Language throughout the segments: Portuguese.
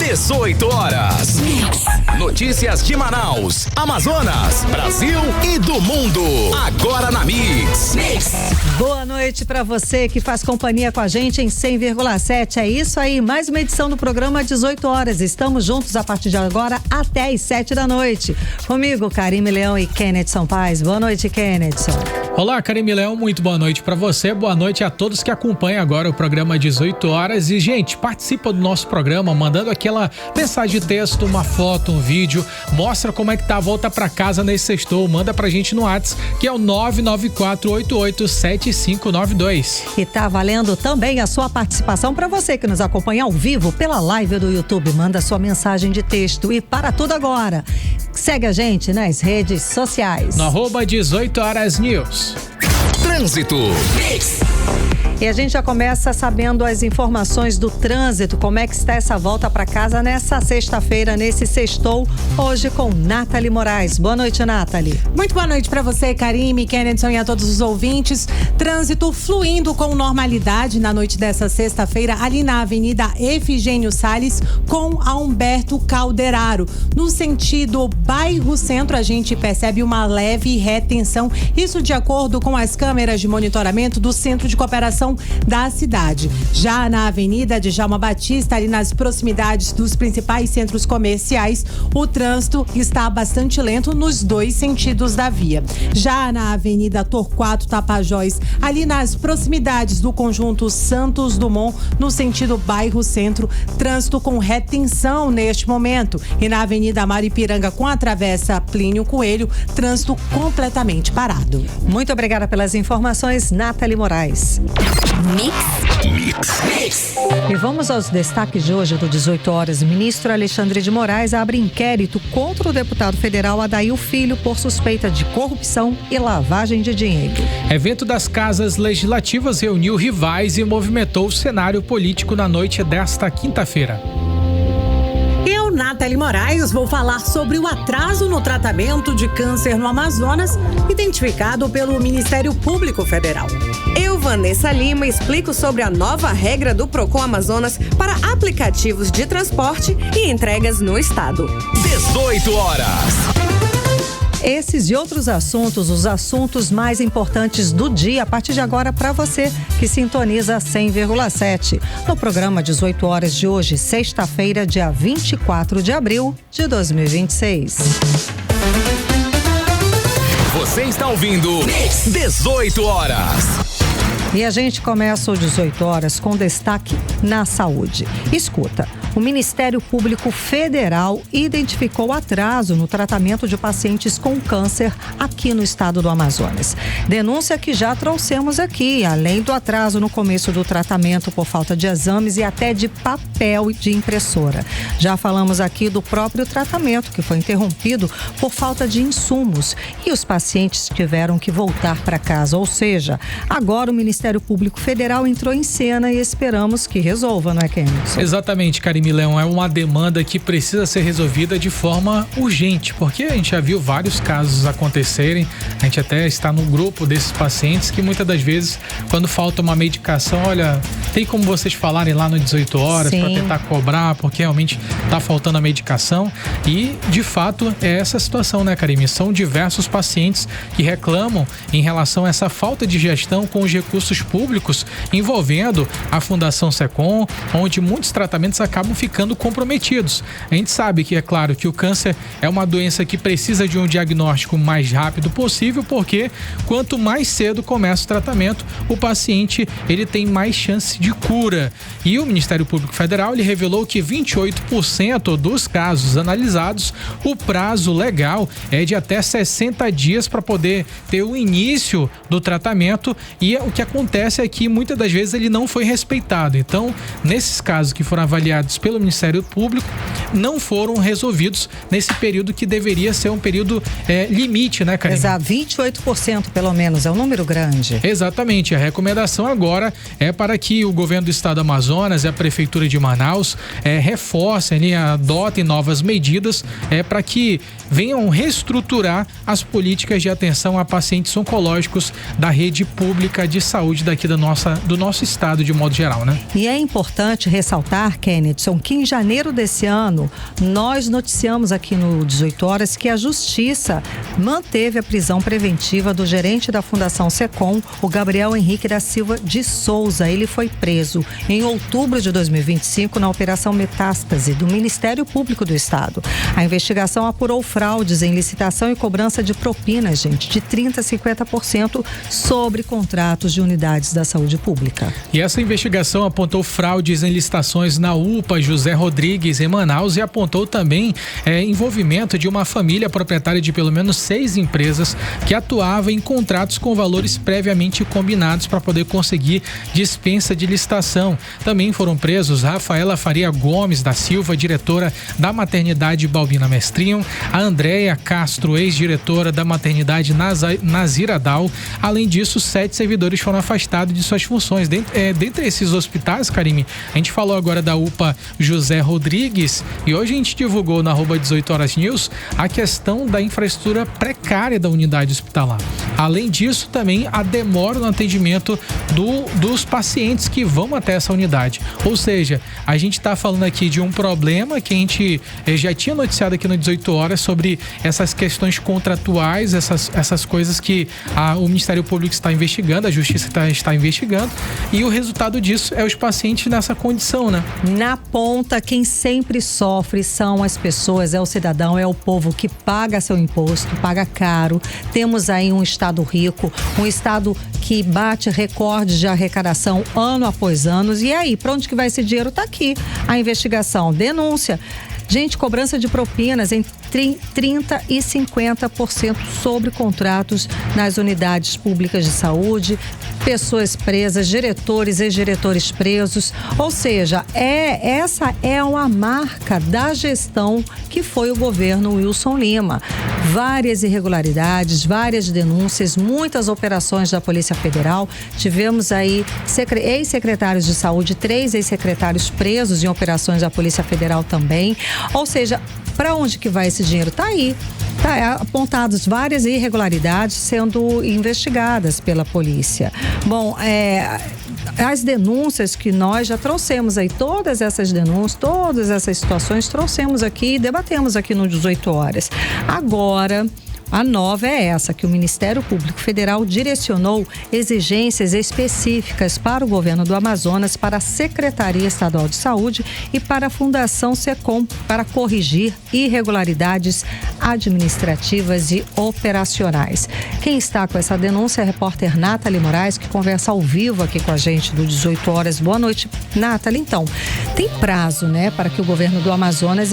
18 horas. Notícias de Manaus, Amazonas, Brasil e do mundo. Agora na Mix. Boa noite pra você que faz companhia com a gente em 100,7. É isso aí, mais uma edição do programa 18 horas. Estamos juntos a partir de agora até as 7 da noite. Comigo, Karime Leão e Kennedson Paz. Boa noite, Kennedson. Olá, Karime Leão, muito boa noite pra você. Boa noite a todos que acompanham agora o programa 18 horas. E, gente, participa do nosso programa mandando aquela mensagem de texto, uma foto, um vídeo. Mostra como é que tá a volta pra casa nesse sextou. Manda pra gente no WhatsApp, que é o 994887592. E tá valendo também a sua participação para você que nos acompanha ao vivo pela live do YouTube. Manda sua mensagem de texto. E para tudo agora, segue a gente nas redes sociais. No @18horasnews. Trânsito. E a gente já começa sabendo as informações do trânsito, como é que está essa volta para casa nessa sexta-feira, nesse sextou, hoje com Nathalie Moraes. Boa noite, Nathalie. Muito boa noite para você, Karime, Kennedson e a todos os ouvintes. Trânsito fluindo com normalidade na noite dessa sexta-feira, ali na Avenida Efigênio Salles, com a Humberto Calderaro. No sentido bairro centro, a gente percebe uma leve retenção, isso de acordo com as câmeras de monitoramento do Centro de Cooperação da cidade. Já na Avenida Djalma Batista, ali nas proximidades dos principais centros comerciais, o trânsito está bastante lento nos dois sentidos da via. Já na Avenida Torquato Tapajós, ali nas proximidades do conjunto Santos Dumont, no sentido bairro centro, trânsito com retenção neste momento. E na Avenida Maripiranga, com a travessa Plínio Coelho, trânsito completamente parado. Muito obrigada pelas informações, Nathalie Moraes. Mix. E vamos aos destaques de hoje do 18 horas. O ministro Alexandre de Moraes abre inquérito contra o deputado federal Adail Filho por suspeita de corrupção e lavagem de dinheiro. Evento das casas legislativas reuniu rivais e movimentou o cenário político na noite desta quinta-feira. Eu, Nathalie Moraes, vou falar sobre o atraso no tratamento de câncer no Amazonas, identificado pelo Ministério Público Federal. Eu, Vanessa Lima, explico sobre a nova regra do Procon Amazonas para aplicativos de transporte e entregas no estado. 18 horas. Esses e outros assuntos, os assuntos mais importantes do dia, a partir de agora para você que sintoniza 100,7. No programa 18 horas de hoje, sexta-feira, dia 24 de abril de 2026. Você está ouvindo 18 horas. E a gente começa o 18 horas com destaque na saúde. Escuta, o Ministério Público Federal identificou atraso no tratamento de pacientes com câncer aqui no estado do Amazonas. Denúncia que já trouxemos aqui, além do atraso no começo do tratamento por falta de exames e até de papel de impressora. Já falamos aqui do próprio tratamento, que foi interrompido por falta de insumos e os pacientes tiveram que voltar para casa. Ou seja, agora o Ministério Público Federal entrou em cena e esperamos que resolva, não é, Kennedson? Exatamente, Karime Leão, é uma demanda que precisa ser resolvida de forma urgente, porque a gente já viu vários casos acontecerem, a gente até está no grupo desses pacientes que muitas das vezes, quando falta uma medicação, olha, tem como vocês falarem lá no 18 horas para tentar cobrar, porque realmente está faltando a medicação e, de fato, é essa situação, né, Karime? São diversos pacientes que reclamam em relação a essa falta de gestão com os recursos públicos envolvendo a Fundação Secom, onde muitos tratamentos acabam ficando comprometidos. A gente sabe que, é claro, que o câncer é uma doença que precisa de um diagnóstico mais rápido possível, porque quanto mais cedo começa o tratamento, o paciente ele tem mais chance de cura. E o Ministério Público Federal ele revelou que 28% dos casos analisados, o prazo legal é de até 60 dias para poder ter o início do tratamento, e o que acontece é que muitas das vezes ele não foi respeitado. Então, nesses casos que foram avaliados pelo Ministério Público, não foram resolvidos nesse período que deveria ser um período limite, né, Karine? Exato, 28% pelo menos, é um número grande. Exatamente, a recomendação agora é para que o governo do estado do Amazonas e a prefeitura de Manaus reforcem, adotem novas medidas para que venham reestruturar as políticas de atenção a pacientes oncológicos da rede pública de saúde saúde daqui do nosso estado de modo geral, né? E é importante ressaltar, Kennedson, que em janeiro desse ano, nós noticiamos aqui no 18 Horas que a Justiça manteve a prisão preventiva do gerente da Fundação Secom, o Gabriel Henrique da Silva de Souza. Ele foi preso em outubro de 2025 na Operação Metástase do Ministério Público do Estado. A investigação apurou fraudes em licitação e cobrança de propinas, gente, de 30% a 50% sobre contratos de unidades da saúde pública. E essa investigação apontou fraudes em licitações na UPA José Rodrigues, em Manaus, e apontou também envolvimento de uma família proprietária de pelo menos 6 empresas que atuava em contratos com valores previamente combinados para poder conseguir dispensa de licitação. Também foram presos Rafaela Faria Gomes da Silva, diretora da maternidade Balbina Mestrinho, a Andréia Castro, ex-diretora da maternidade Naziradal. Além disso, 7 servidores foram afastados de suas funções. Dentre esses hospitais, Karime, a gente falou agora da UPA José Rodrigues e hoje a gente divulgou na @18horas-news a questão da infraestrutura precária da unidade hospitalar. Além disso, também a demora no atendimento dos pacientes que vão até essa unidade. Ou seja, a gente está falando aqui de um problema que a gente já tinha noticiado aqui no 18 Horas sobre essas questões contratuais, essas coisas que o Ministério Público está investigando, a Justiça está investigando, e o resultado disso é os pacientes nessa condição, né? Na ponta, quem sempre sofre são as pessoas, é o cidadão, é o povo que paga seu imposto, paga caro. Temos aí um estado rico, um estado que bate recordes de arrecadação ano após ano. E aí, para onde que vai esse dinheiro? Tá aqui a investigação, denúncia. Gente, cobrança de propinas em 30% e 50% sobre contratos nas unidades públicas de saúde, pessoas presas, diretores, ex-diretores presos. Ou seja, essa é uma marca da gestão que foi o governo Wilson Lima. Várias irregularidades, várias denúncias, muitas operações da Polícia Federal. Tivemos aí ex-secretários de saúde, 3 ex-secretários presos em operações da Polícia Federal também. Ou seja, para onde que vai esse dinheiro? Tá aí. Tá apontadas várias irregularidades sendo investigadas pela polícia. Bom, as denúncias que nós já trouxemos aí, todas essas denúncias, todas essas situações, trouxemos aqui e debatemos aqui no 18 Horas. Agora, a nova é essa, que o Ministério Público Federal direcionou exigências específicas para o governo do Amazonas, para a Secretaria Estadual de Saúde e para a Fundação Secom, para corrigir irregularidades administrativas e operacionais. Quem está com essa denúncia é a repórter Nathalie Moraes, que conversa ao vivo aqui com a gente do 18 Horas. Boa noite, Nathalie. Então, tem prazo, né, para que o governo do Amazonas,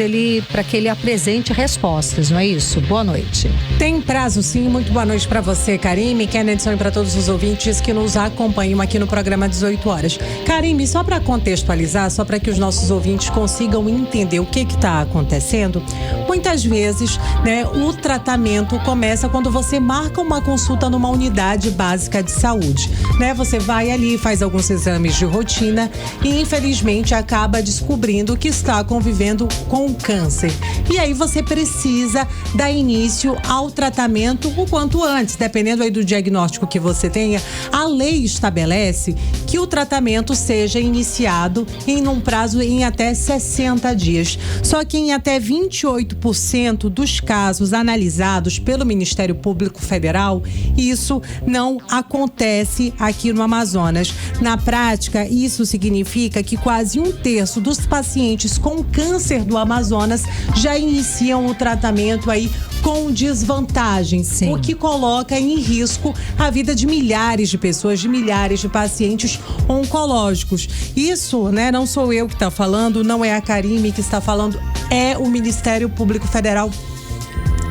para que ele apresente respostas, não é isso? Boa noite. Tem prazo, sim. Muito boa noite para você, Karime, Kennedson, e para todos os ouvintes que nos acompanham aqui no programa 18 Horas. Karime, só para contextualizar, só para que os nossos ouvintes consigam entender o que está acontecendo, muitas vezes, né, o tratamento começa quando você marca uma consulta numa unidade básica de saúde, né? Você vai ali, faz alguns exames de rotina e, infelizmente, acaba descobrindo que está convivendo com câncer. E aí você precisa dar início ao tratamento o quanto antes, dependendo aí do diagnóstico que você tenha. A lei estabelece que o tratamento seja iniciado em um prazo em até 60 dias. Só que em até 28% dos casos analisados pelo Ministério Público Federal, isso não acontece aqui no Amazonas. Na prática, isso significa que quase 1/3 dos pacientes com câncer do Amazonas já iniciam o tratamento aí com desvantagens, Sim. O que coloca em risco a vida de milhares de pessoas, de milhares de pacientes oncológicos. Isso, né, não sou eu que está falando, não é a Karime que está falando, é o Ministério Público Federal,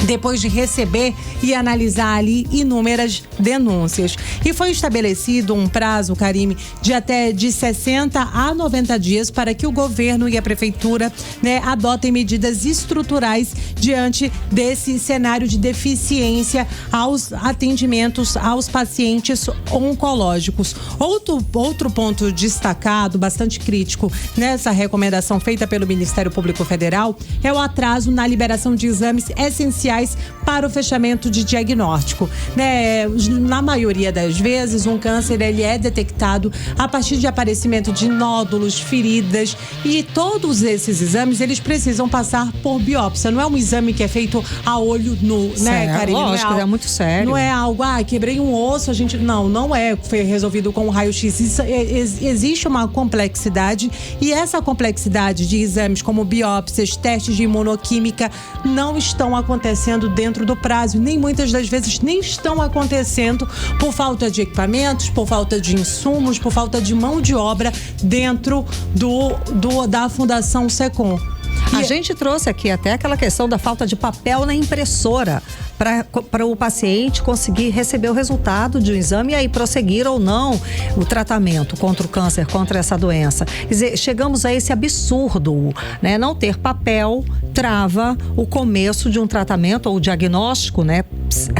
depois de receber e analisar ali inúmeras denúncias. E foi estabelecido um prazo, Karime, de até de 60 a 90 dias para que o governo e a prefeitura, né, adotem medidas estruturais diante desse cenário de deficiência aos atendimentos aos pacientes oncológicos. Outro ponto destacado, bastante crítico nessa recomendação feita pelo Ministério Público Federal é o atraso na liberação de exames essenciais essenciais para o fechamento de diagnóstico, né? Na maioria das vezes, um câncer ele é detectado a partir de aparecimento de nódulos, feridas, e todos esses exames eles precisam passar por biópsia. Não é um exame que é feito a olho nu, né, Karine? Lógico, é muito sério. Não é algo, quebrei um osso, a gente... Não é, foi resolvido com o raio-x. Existe uma complexidade, e essa complexidade de exames como biópsias, testes de imunoquímica, não estão acontecendo dentro do prazo, nem muitas das vezes nem estão acontecendo por falta de equipamentos, por falta de insumos, por falta de mão de obra dentro da Fundação SECOM. A gente trouxe aqui até aquela questão da falta de papel na impressora para o paciente conseguir receber o resultado de um exame e aí prosseguir ou não o tratamento contra o câncer, contra essa doença. Quer dizer, chegamos a esse absurdo, né? Não ter papel trava o começo de um tratamento ou diagnóstico, né,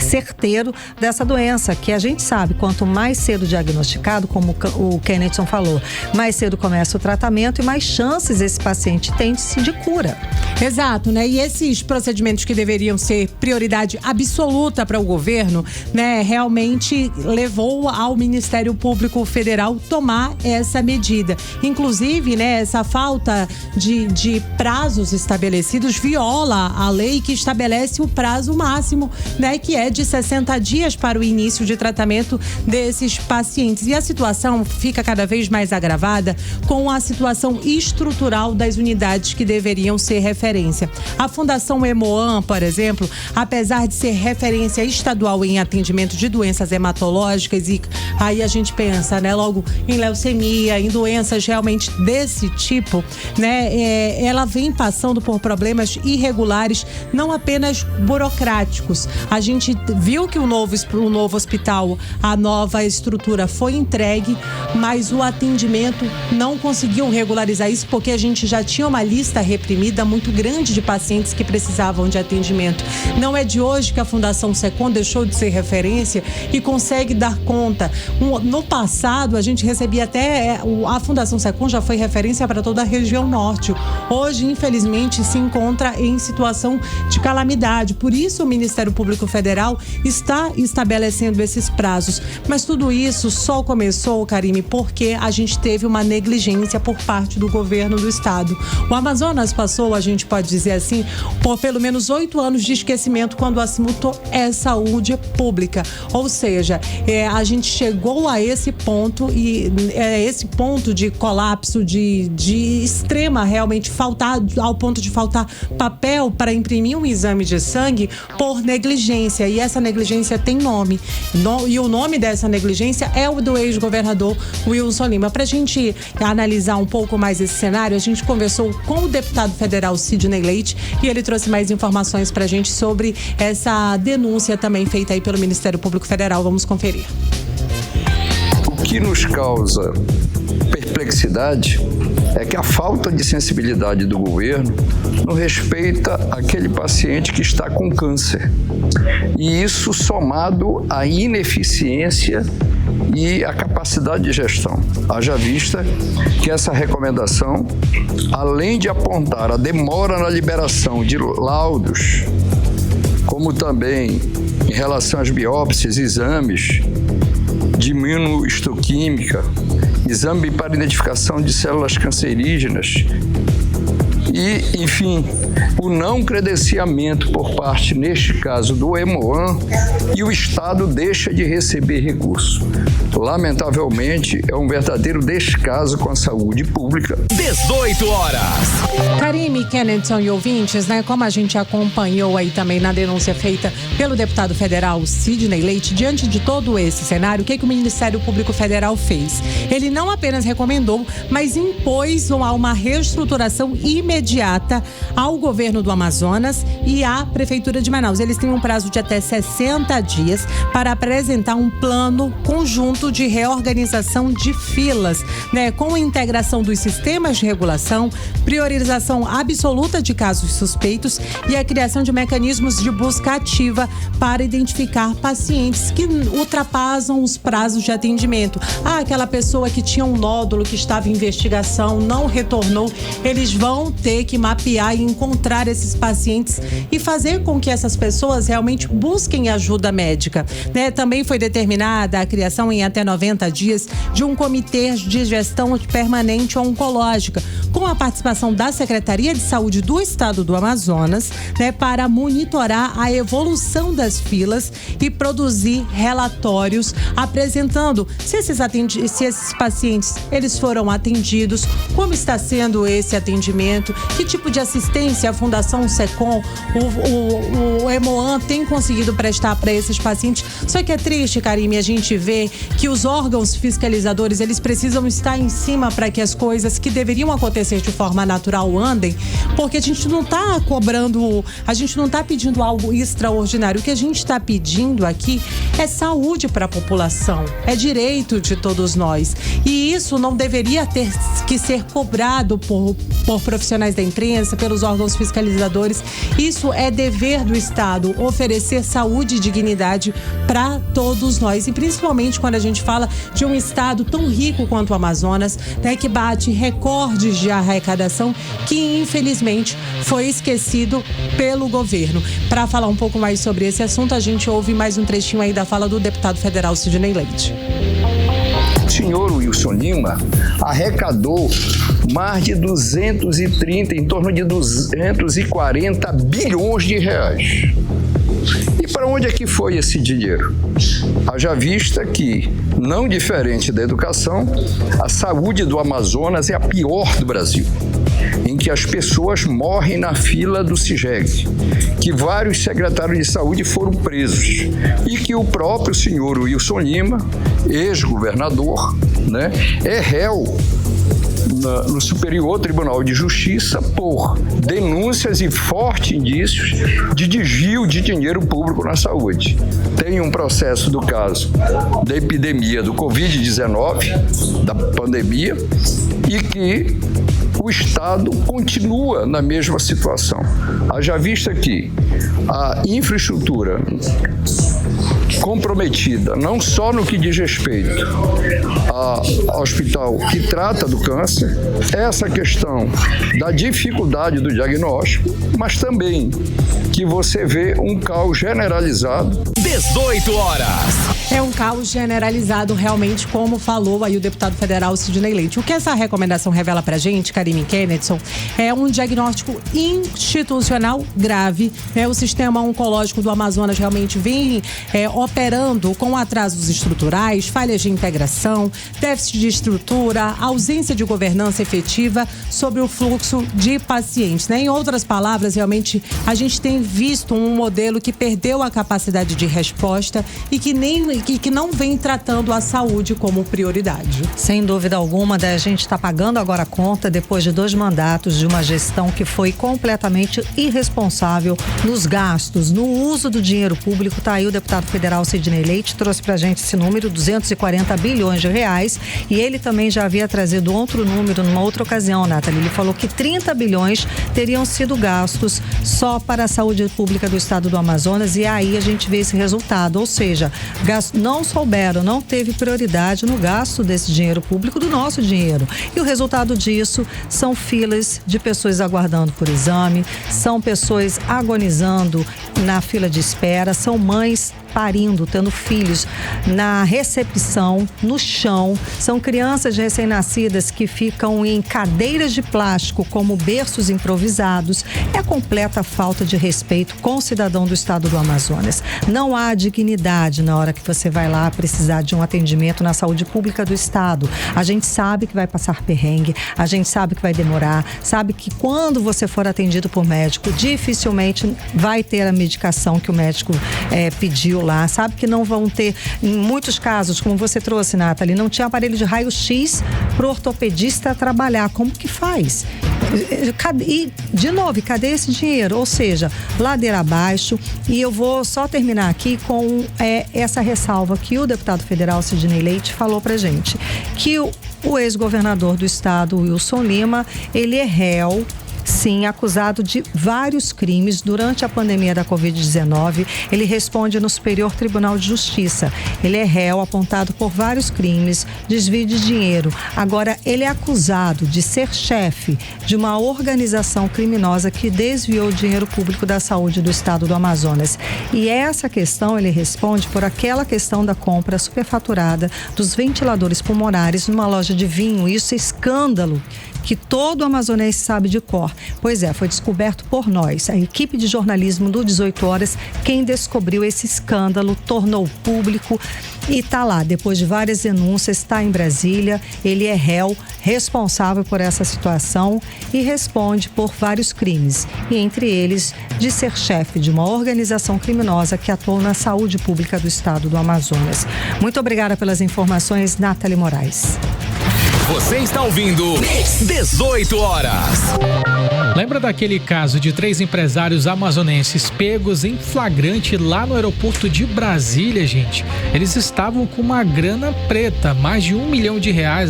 certeiro dessa doença, que a gente sabe, quanto mais cedo diagnosticado, como o Kennethson falou, mais cedo começa o tratamento e mais chances esse paciente tem de cura. Exato, né? E esses procedimentos que deveriam ser prioridade absoluta para o governo, né, realmente levou ao Ministério Público Federal tomar essa medida. Inclusive, né, essa falta de prazos estabelecidos viola a lei que estabelece o prazo máximo, né, que é de 60 dias para o início de tratamento desses pacientes. E a situação fica cada vez mais agravada com a situação estrutural das unidades que deveriam ser referência. A Fundação Hemoam, por exemplo, apesar de ser referência estadual em atendimento de doenças hematológicas, e aí a gente pensa, né, logo em leucemia, em doenças realmente desse tipo, né, ela vem passando por problemas irregulares, não apenas burocráticos. A gente viu que o novo hospital, a nova estrutura foi entregue, mas o atendimento não conseguiu regularizar isso, porque a gente já tinha uma lista reprimida muito grande de pacientes que precisavam de atendimento. Não é de hoje que a Fundação SECOM deixou de ser referência e consegue dar conta. No passado, a gente recebia até... A Fundação SECOM já foi referência para toda a região norte. Hoje, infelizmente, se encontra em situação de calamidade. Por isso, o Ministério Público Federal está estabelecendo esses prazos. Mas tudo isso só começou, Karine, porque a gente teve uma negligência por parte do governo do estado. O Amazonas passou, a gente pode dizer assim, por pelo menos 8 anos de esquecimento quando o assunto é saúde pública. Ou seja, a gente chegou a esse ponto, e esse ponto de colapso, de extrema realmente faltar, ao ponto de faltar papel para imprimir um exame de sangue por negligência. E essa negligência tem nome. E o nome dessa negligência é o do ex-governador Wilson Lima. Para a gente analisar um pouco mais esse cenário, a gente conversou com o deputado federal Sidney Leite e ele trouxe mais informações para a gente sobre essa denúncia também feita aí pelo Ministério Público Federal. Vamos conferir. O que nos causa perplexidade é que a falta de sensibilidade do governo não respeita aquele paciente que está com câncer. E isso somado à ineficiência e à capacidade de gestão. Haja vista que essa recomendação, além de apontar a demora na liberação de laudos, como também em relação às biópsias, exames de imunohistoquímica, exame para identificação de células cancerígenas e, enfim, o não credenciamento por parte, neste caso, do Hemoam, e o Estado deixa de receber recurso. Lamentavelmente, é um verdadeiro descaso com a saúde pública. 18 horas. Karine, Kennethson e ouvintes, né? Como a gente acompanhou aí também na denúncia feita pelo deputado federal Sidney Leite, diante de todo esse cenário, o que o Ministério Público Federal fez? Ele não apenas recomendou, mas impôs uma reestruturação imediata ao governo do Amazonas e à Prefeitura de Manaus. Eles têm um prazo de até 60 dias para apresentar um plano conjunto de reorganização de filas, né, com a integração dos sistemas de regulação, priorização absoluta de casos suspeitos e a criação de mecanismos de busca ativa para identificar pacientes que ultrapassam os prazos de atendimento. Aquela pessoa que tinha um nódulo que estava em investigação, não retornou, eles vão ter que mapear e encontrar esses pacientes e fazer com que essas pessoas realmente busquem ajuda médica, né? Também foi determinada a criação em até 90 dias de um comitê de gestão permanente oncológica, com a participação da Secretaria de Saúde do Estado do Amazonas, né, para monitorar a evolução das filas e produzir relatórios apresentando se esses pacientes eles foram atendidos, como está sendo esse atendimento, que tipo de assistência a Fundação SECOM, o Hemoan tem conseguido prestar para esses pacientes. Só que é triste, Karime, a gente vê que os órgãos fiscalizadores, eles precisam estar em cima para que as coisas que deveriam acontecer de forma natural andem, porque a gente não está cobrando, a gente não está pedindo algo extraordinário. O que a gente está pedindo aqui é saúde para a população, é direito de todos nós. E isso não deveria ter que ser cobrado por profissionais da imprensa, pelos órgãos fiscalizadores. Isso é dever do Estado, oferecer saúde e dignidade para todos nós. E principalmente quando a gente fala de um estado tão rico quanto o Amazonas, né, que bate recordes de arrecadação, que infelizmente foi esquecido pelo governo. Para falar um pouco mais sobre esse assunto, a gente ouve mais um trechinho aí da fala do deputado federal Sidney Leite. O senhor Wilson Lima arrecadou mais de 230, em torno de 240 bilhões de reais. E para onde é que foi esse dinheiro? Haja vista que, não diferente da educação, a saúde do Amazonas é a pior do Brasil, em que as pessoas morrem na fila do CIGEG, que vários secretários de saúde foram presos e que o próprio senhor Wilson Lima, ex-governador, né, é réu no Superior Tribunal de Justiça por denúncias e fortes indícios de desvio de dinheiro público na saúde. Tem um processo do caso da epidemia do Covid-19, da pandemia, e que o Estado continua na mesma situação. Haja vista que a infraestrutura comprometida, não só no que diz respeito ao hospital que trata do câncer, essa questão da dificuldade do diagnóstico, mas também que você vê um caos generalizado. 18 horas. É um caos generalizado, realmente, como falou aí o deputado federal Sidney Leite. O que essa recomendação revela pra gente, Karime Kennedson, é um diagnóstico institucional grave. O sistema oncológico do Amazonas realmente vem operando com atrasos estruturais, falhas de integração, déficit de estrutura, ausência de governança efetiva sobre o fluxo de pacientes. Em outras palavras, realmente, a gente tem visto um modelo que perdeu a capacidade de resposta e que não vem tratando a saúde como prioridade. Sem dúvida alguma, a gente está pagando agora a conta depois de 2 mandatos de uma gestão que foi completamente irresponsável nos gastos, no uso do dinheiro público. Tá aí o deputado federal Sidney Leite, trouxe pra gente esse número, 240 bilhões de reais, e ele também já havia trazido outro número numa outra ocasião, Nathalie. Ele falou que 30 bilhões teriam sido gastos só para a saúde pública do estado do Amazonas, e aí a gente vê esse resultado, ou seja, não teve prioridade no gasto desse dinheiro público, do nosso dinheiro. E o resultado disso são filas de pessoas aguardando por exame, são pessoas agonizando na fila de espera, são mães parindo, tendo filhos na recepção, no chão. São crianças recém-nascidas que ficam em cadeiras de plástico como berços improvisados. É completa falta de respeito com o cidadão do estado do Amazonas. Não há dignidade na hora que você vai lá precisar de um atendimento na saúde pública do estado. A gente sabe que vai passar perrengue, a gente sabe que vai demorar, sabe que quando você for atendido por médico, dificilmente vai ter a medicação que o médico pediu lá, sabe que não vão ter, em muitos casos, como você trouxe, Nathalie, não tinha aparelho de raio-x para o ortopedista trabalhar. Como que faz? E, de novo, cadê esse dinheiro? Ou seja, ladeira abaixo. E eu vou só terminar aqui com essa ressalva que o deputado federal Sidney Leite falou pra gente. Que o ex-governador do estado, Wilson Lima, ele é réu, sim, acusado de vários crimes durante a pandemia da Covid-19. Ele responde no Superior Tribunal de Justiça. Ele é réu apontado por vários crimes, desvio de dinheiro. Agora, ele é acusado de ser chefe de uma organização criminosa que desviou dinheiro público da saúde do estado do Amazonas. E essa questão ele responde por aquela questão da compra superfaturada dos ventiladores pulmonares numa loja de vinho. Isso é escândalo que todo amazonense sabe de cor. Pois é, foi descoberto por nós, a equipe de jornalismo do 18 Horas, quem descobriu esse escândalo, tornou público e está lá, depois de várias denúncias, está em Brasília, ele é réu, responsável por essa situação e responde por vários crimes, e entre eles de ser chefe de uma organização criminosa que atuou na saúde pública do estado do Amazonas. Muito obrigada pelas informações, Nathalie Moraes. Você está ouvindo 18 Horas. Lembra daquele caso de 3 empresários amazonenses pegos em flagrante lá no aeroporto de Brasília, gente? Eles estavam com uma grana preta, mais de R$1 milhão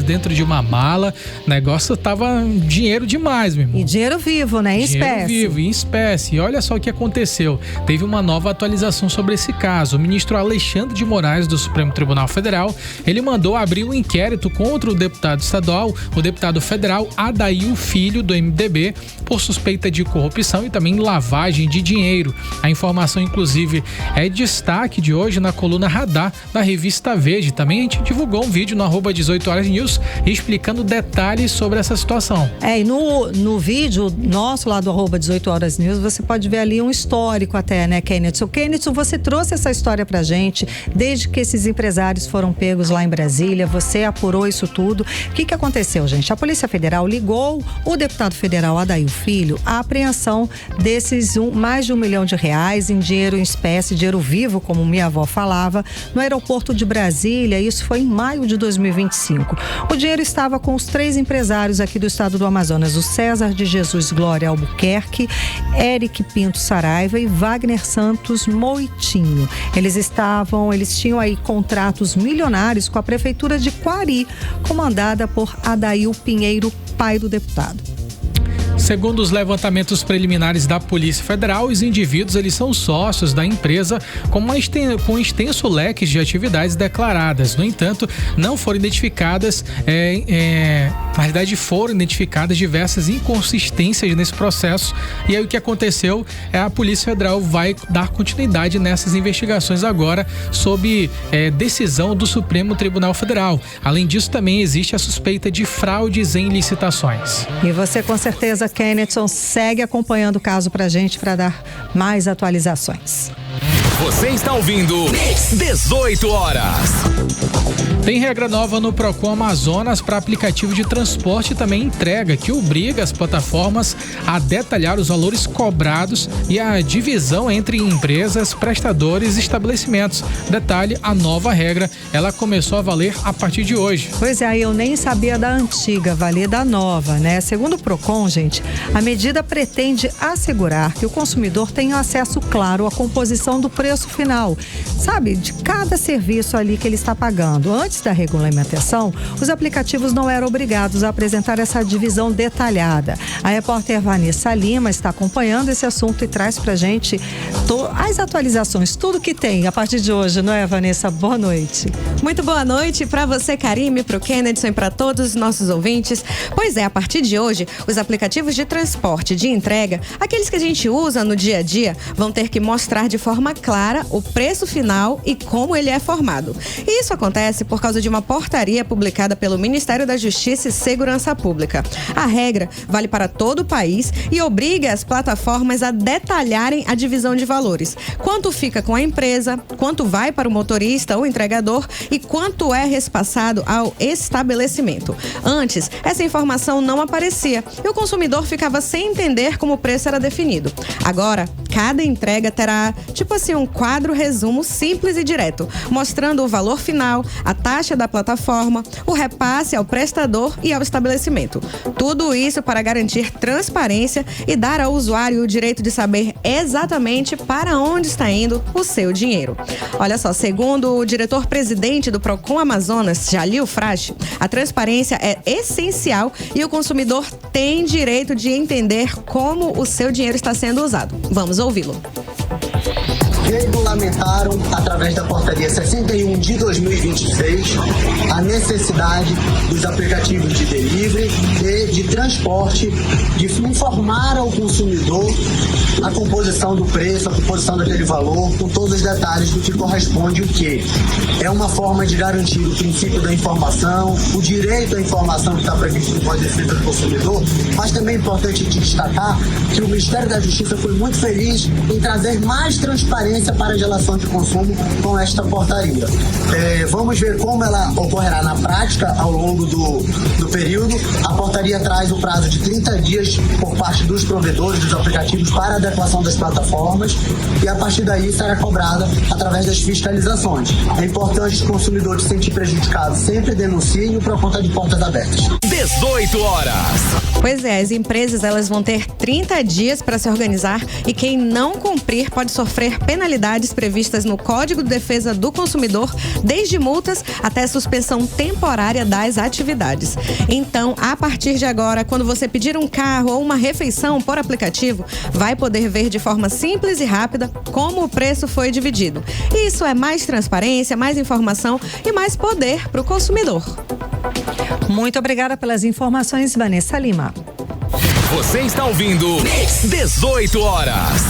dentro de uma mala. O negócio tava dinheiro demais, meu irmão. E dinheiro vivo, né? Em espécie. Dinheiro vivo, em espécie. E olha só o que aconteceu. Teve uma nova atualização sobre esse caso. O ministro Alexandre de Moraes, do Supremo Tribunal Federal, ele mandou abrir um inquérito contra o deputado estadual, o deputado federal Adail Filho, do MDB, por suspeita de corrupção e também lavagem de dinheiro. A informação, inclusive, é destaque de hoje na coluna Radar da revista Veja. Também a gente divulgou um vídeo no @18horasnews explicando detalhes sobre essa situação. E no vídeo nosso lá do @18horasnews, você pode ver ali um histórico até, né, Kenneth? Kenneth, você trouxe essa história pra gente, desde que esses empresários foram pegos lá em Brasília, você apurou isso tudo. O que aconteceu, gente? A Polícia Federal ligou o deputado federal Adail Filho à apreensão desses mais de R$1 milhão em dinheiro em espécie, dinheiro vivo, como minha avó falava, no aeroporto de Brasília. Isso foi em maio de 2025. O dinheiro estava com os 3 empresários aqui do estado do Amazonas, o César de Jesus Glória Albuquerque, Eric Pinto Saraiva e Wagner Santos Moitinho. Eles tinham aí contratos milionários com a prefeitura de Quari, comandada por Adail Pinheiro, pai do deputado. Segundo os levantamentos preliminares da Polícia Federal, os indivíduos eles são sócios da empresa com extenso leque de atividades declaradas. No entanto, não foram identificadas, na realidade foram identificadas diversas inconsistências nesse processo. E aí o que aconteceu é a Polícia Federal vai dar continuidade nessas investigações agora sob decisão do Supremo Tribunal Federal. Além disso, também existe a suspeita de fraudes em licitações. E você com certeza, Kennethson, segue acompanhando o caso pra gente para dar mais atualizações. Você está ouvindo 18 Horas. Tem regra nova no Procon Amazonas para aplicativo de transporte e também entrega, que obriga as plataformas a detalhar os valores cobrados e a divisão entre empresas, prestadores e estabelecimentos. Detalhe, a nova regra, ela começou a valer a partir de hoje. Pois é, eu nem sabia da antiga, valer da nova, né? Segundo o Procon, gente, a medida pretende assegurar que o consumidor tenha acesso claro à composição do preço final, sabe, de cada serviço ali que ele está pagando. Antes da regulamentação, os aplicativos não eram obrigados a apresentar essa divisão detalhada. A repórter Vanessa Lima está acompanhando esse assunto e traz pra gente as atualizações, tudo que tem a partir de hoje, não é, Vanessa? Boa noite. Muito boa noite para você, Karime, para o Kennethson e para todos os nossos ouvintes. Pois é, a partir de hoje, os aplicativos de transporte, de entrega, aqueles que a gente usa no dia a dia, vão ter que mostrar de forma clara o preço final e como ele é formado. E isso acontece por causa de uma portaria publicada pelo Ministério da Justiça e Segurança Pública. A regra vale para todo o país e obriga as plataformas a detalharem a divisão de valores. Quanto fica com a empresa, quanto vai para o motorista ou entregador e quanto é repassado ao estabelecimento. Antes, essa informação não aparecia e o consumidor ficava sem entender como o preço era definido. Agora, Cada entrega terá, um quadro resumo simples e direto, mostrando o valor final, a taxa da plataforma, o repasse ao prestador e ao estabelecimento. Tudo isso para garantir transparência e dar ao usuário o direito de saber exatamente para onde está indo o seu dinheiro. Olha só, segundo o diretor-presidente do Procon Amazonas, Jalil Frasch, a transparência é essencial e o consumidor tem direito de entender como o seu dinheiro está sendo usado. Vamos ouvi-lo. Regulamentaram, através da portaria 61 de 2026, a necessidade dos aplicativos de delivery e de transporte de informar ao consumidor a composição do preço, a composição daquele valor, com todos os detalhes do que corresponde o quê. É uma forma de garantir o princípio da informação, o direito à informação que está previsto no Código de Defesa do Consumidor, mas também é importante destacar que o Ministério da Justiça foi muito feliz em trazer mais transparência para a relação de consumo com esta portaria. Vamos ver como ela ocorrerá na prática ao longo do período. A portaria traz o prazo de 30 dias por parte dos provedores dos aplicativos para a adequação das plataformas e a partir daí será cobrada através das fiscalizações. É importante o consumidor se sentir prejudicado sempre denuncie e o Procon está de portas abertas. 18 horas. Pois é, as empresas elas vão ter 30 dias para se organizar e quem não cumprir pode sofrer penalidades previstas no Código de Defesa do Consumidor, desde multas até suspensão temporária das atividades. Então, a partir de agora, quando você pedir um carro ou uma refeição por aplicativo, vai poder ver de forma simples e rápida como o preço foi dividido. Isso é mais transparência, mais informação e mais poder para o consumidor. Muito obrigada pelas informações, Vanessa Lima. Você está ouvindo 18 horas.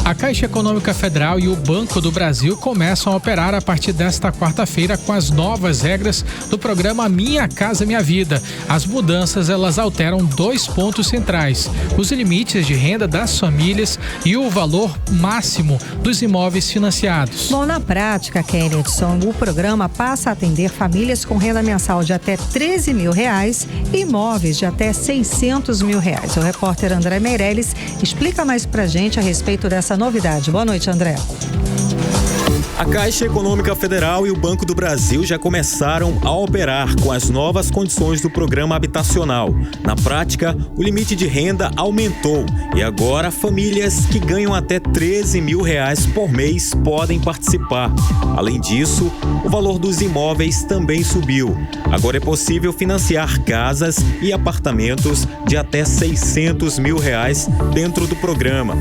A Caixa Econômica Federal e o Banco do Brasil começam a operar a partir desta quarta-feira com as novas regras do programa Minha Casa Minha Vida. As mudanças, elas alteram 2 pontos centrais: os limites de renda das famílias e o valor máximo dos imóveis financiados. Bom, na prática, Kennedson, o programa passa a atender famílias com renda mensal de até R$13 mil e imóveis de até R$600 mil. O repórter André Meirelles explica mais pra gente a respeito dessa novidade. Boa noite, André. A Caixa Econômica Federal e o Banco do Brasil já começaram a operar com as novas condições do programa habitacional. Na prática, o limite de renda aumentou e agora famílias que ganham até R$13 mil por mês podem participar. Além disso, o valor dos imóveis também subiu. Agora é possível financiar casas e apartamentos de até R$600 mil dentro do programa.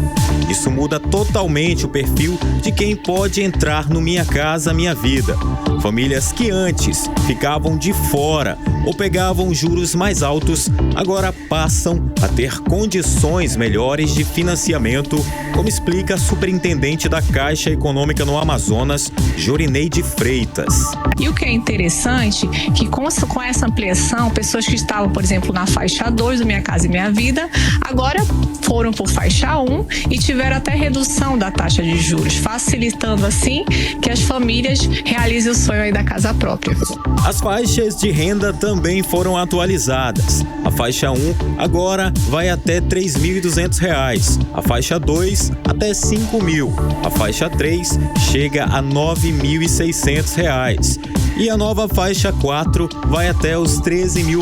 Isso muda totalmente o perfil de quem pode entrar no Minha Casa Minha Vida. Famílias que antes ficavam de fora ou pegavam juros mais altos, agora passam a ter condições melhores de financiamento, como explica a superintendente da Caixa Econômica no Amazonas, Jorineide Freitas. E o que é interessante, que com essa ampliação, pessoas que estavam, por exemplo, na faixa 2 do Minha Casa e Minha Vida, agora foram por faixa 1 e tiveram até redução da taxa de juros, facilitando assim que as famílias realizem o sonho aí da casa própria. As faixas de renda também foram atualizadas. A faixa 1 agora vai até R$3.200, a faixa 2 até R$5.000, a faixa 3 chega a R$9.600 e a nova faixa 4 vai até os R$13 mil.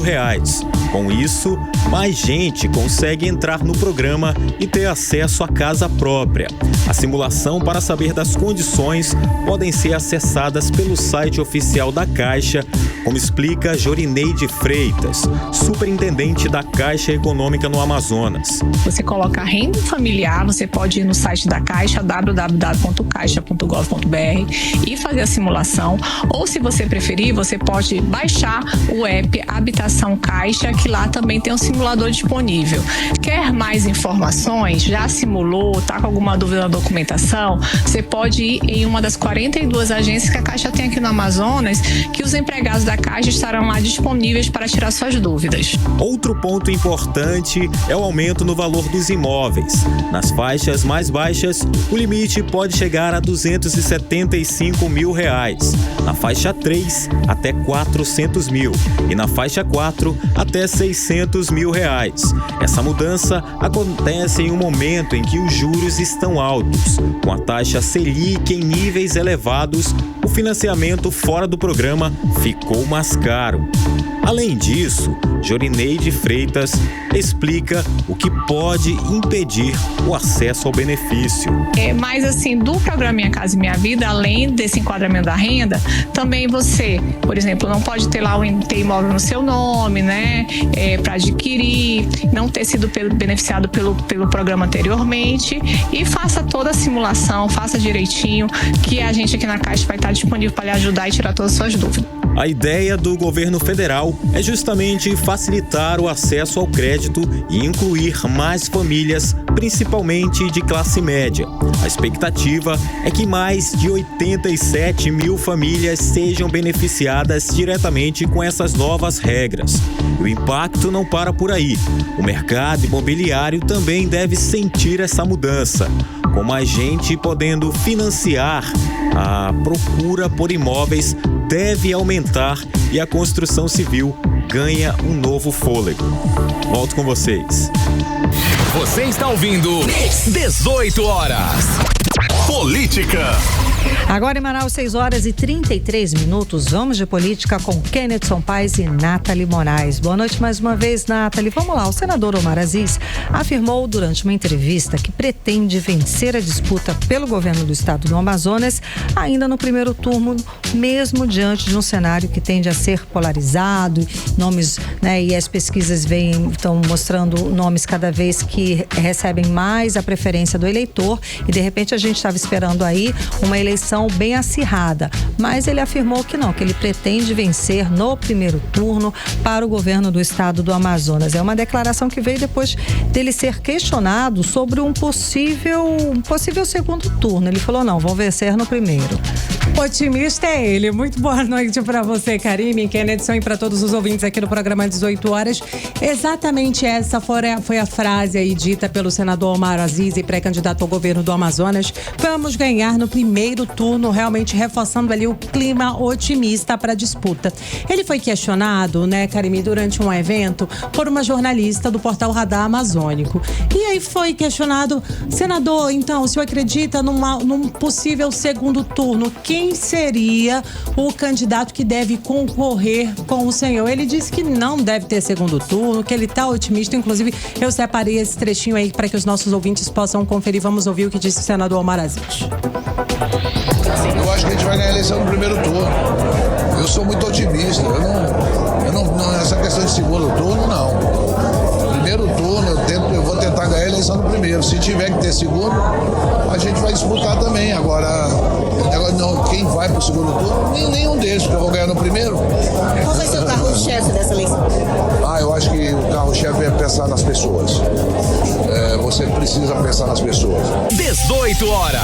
Com isso, mais gente consegue entrar no programa e ter acesso à casa própria. A simulação para saber das condições podem ser acessadas pelo site oficial da Caixa, como explica Jorineide Freitas, superintendente da Caixa Econômica no Amazonas. Você coloca renda familiar, você pode ir no site da Caixa, www.caixa.gov.br e fazer a simulação, ou se você preferir, você pode baixar o app Habitação Caixa, que lá também tem um simulador disponível. Quer mais informações? Já simulou? Tá com alguma dúvida na documentação? Você pode ir em uma das 42 agências que a Caixa tem aqui no Amazonas, que os empregados da Caixa estarão lá disponíveis para tirar suas dúvidas. Outro ponto importante é o aumento no valor dos imóveis. Nas faixas mais baixas, o limite pode chegar a R$275 mil. Na faixa 3, até R$400 mil. E na faixa 4, até R$600 mil. Essa mudança acontece em um momento em que os juros estão altos. Com a taxa Selic em níveis elevados, o financiamento fora do programa ficou mais caro. Além disso, Jorineide Freitas explica o que pode impedir o acesso ao benefício. Mas assim, do programa Minha Casa e Minha Vida, além desse enquadramento da renda, também você, por exemplo, não pode ter lá ter imóvel no seu nome, né? Para adquirir, não ter sido beneficiado pelo programa anteriormente, e faça toda a simulação, faça direitinho, que a gente aqui na Caixa vai estar disponível para lhe ajudar e tirar todas as suas dúvidas. A ideia do governo federal é justamente facilitar o acesso ao crédito e incluir mais famílias, principalmente de classe média. A expectativa é que mais de 87 mil famílias sejam beneficiadas diretamente com essas novas regras. E o impacto não para por aí. O mercado imobiliário também deve sentir essa mudança. Com mais gente podendo financiar, a procura por imóveis deve aumentar e a construção civil ganha um novo fôlego. Volto com vocês. Você está ouvindo 18 horas. Política. Agora em Manaus, 6h33. Vamos de política com Kennedson Paes e Nathalie Moraes. Boa noite mais uma vez, Nathalie. Vamos lá, o senador Omar Aziz afirmou durante uma entrevista que pretende vencer a disputa pelo governo do estado do Amazonas ainda no primeiro turno, mesmo diante de um cenário que tende a ser polarizado, nomes, né, e as pesquisas estão mostrando nomes cada vez que recebem mais a preferência do eleitor, e de repente a gente estava esperando aí uma eleição bem acirrada, mas ele afirmou que não, que ele pretende vencer no primeiro turno para o governo do estado do Amazonas. É uma declaração que veio depois dele ser questionado sobre um possível segundo turno. Ele falou, não, vou vencer no primeiro. Otimista é ele. Muito boa noite para você, Karime, Kennedson, e para todos os ouvintes aqui no programa 18 horas. Exatamente essa foi a frase aí dita pelo senador Omar Aziz e pré-candidato ao governo do Amazonas. Vamos ganhar no primeiro turno, realmente reforçando ali o clima otimista para a disputa. Ele foi questionado, né, Karime, durante um evento por uma jornalista do portal Radar Amazônico. E aí foi questionado, senador, então, o senhor acredita num possível segundo turno? Quem seria o candidato que deve concorrer com o senhor? Ele disse que não deve ter segundo turno, que ele está otimista. Inclusive, eu separei esse trechinho aí para que os nossos ouvintes possam conferir. Vamos ouvir o que disse o senador Omar Aziz. Eu acho que a gente vai ganhar a eleição no primeiro turno. Eu sou muito otimista. Eu não essa questão de segundo turno, não. Primeiro turno, eu vou tentar ganhar a eleição no primeiro. Se tiver que ter segundo, a gente vai disputar também. Agora, quem vai pro segundo turno? Nenhum deles, porque eu vou ganhar no primeiro. Qual vai ser o carro-chefe dessa eleição? Eu acho que o carro-chefe é pensar nas pessoas. Você precisa pensar nas pessoas. 18 horas.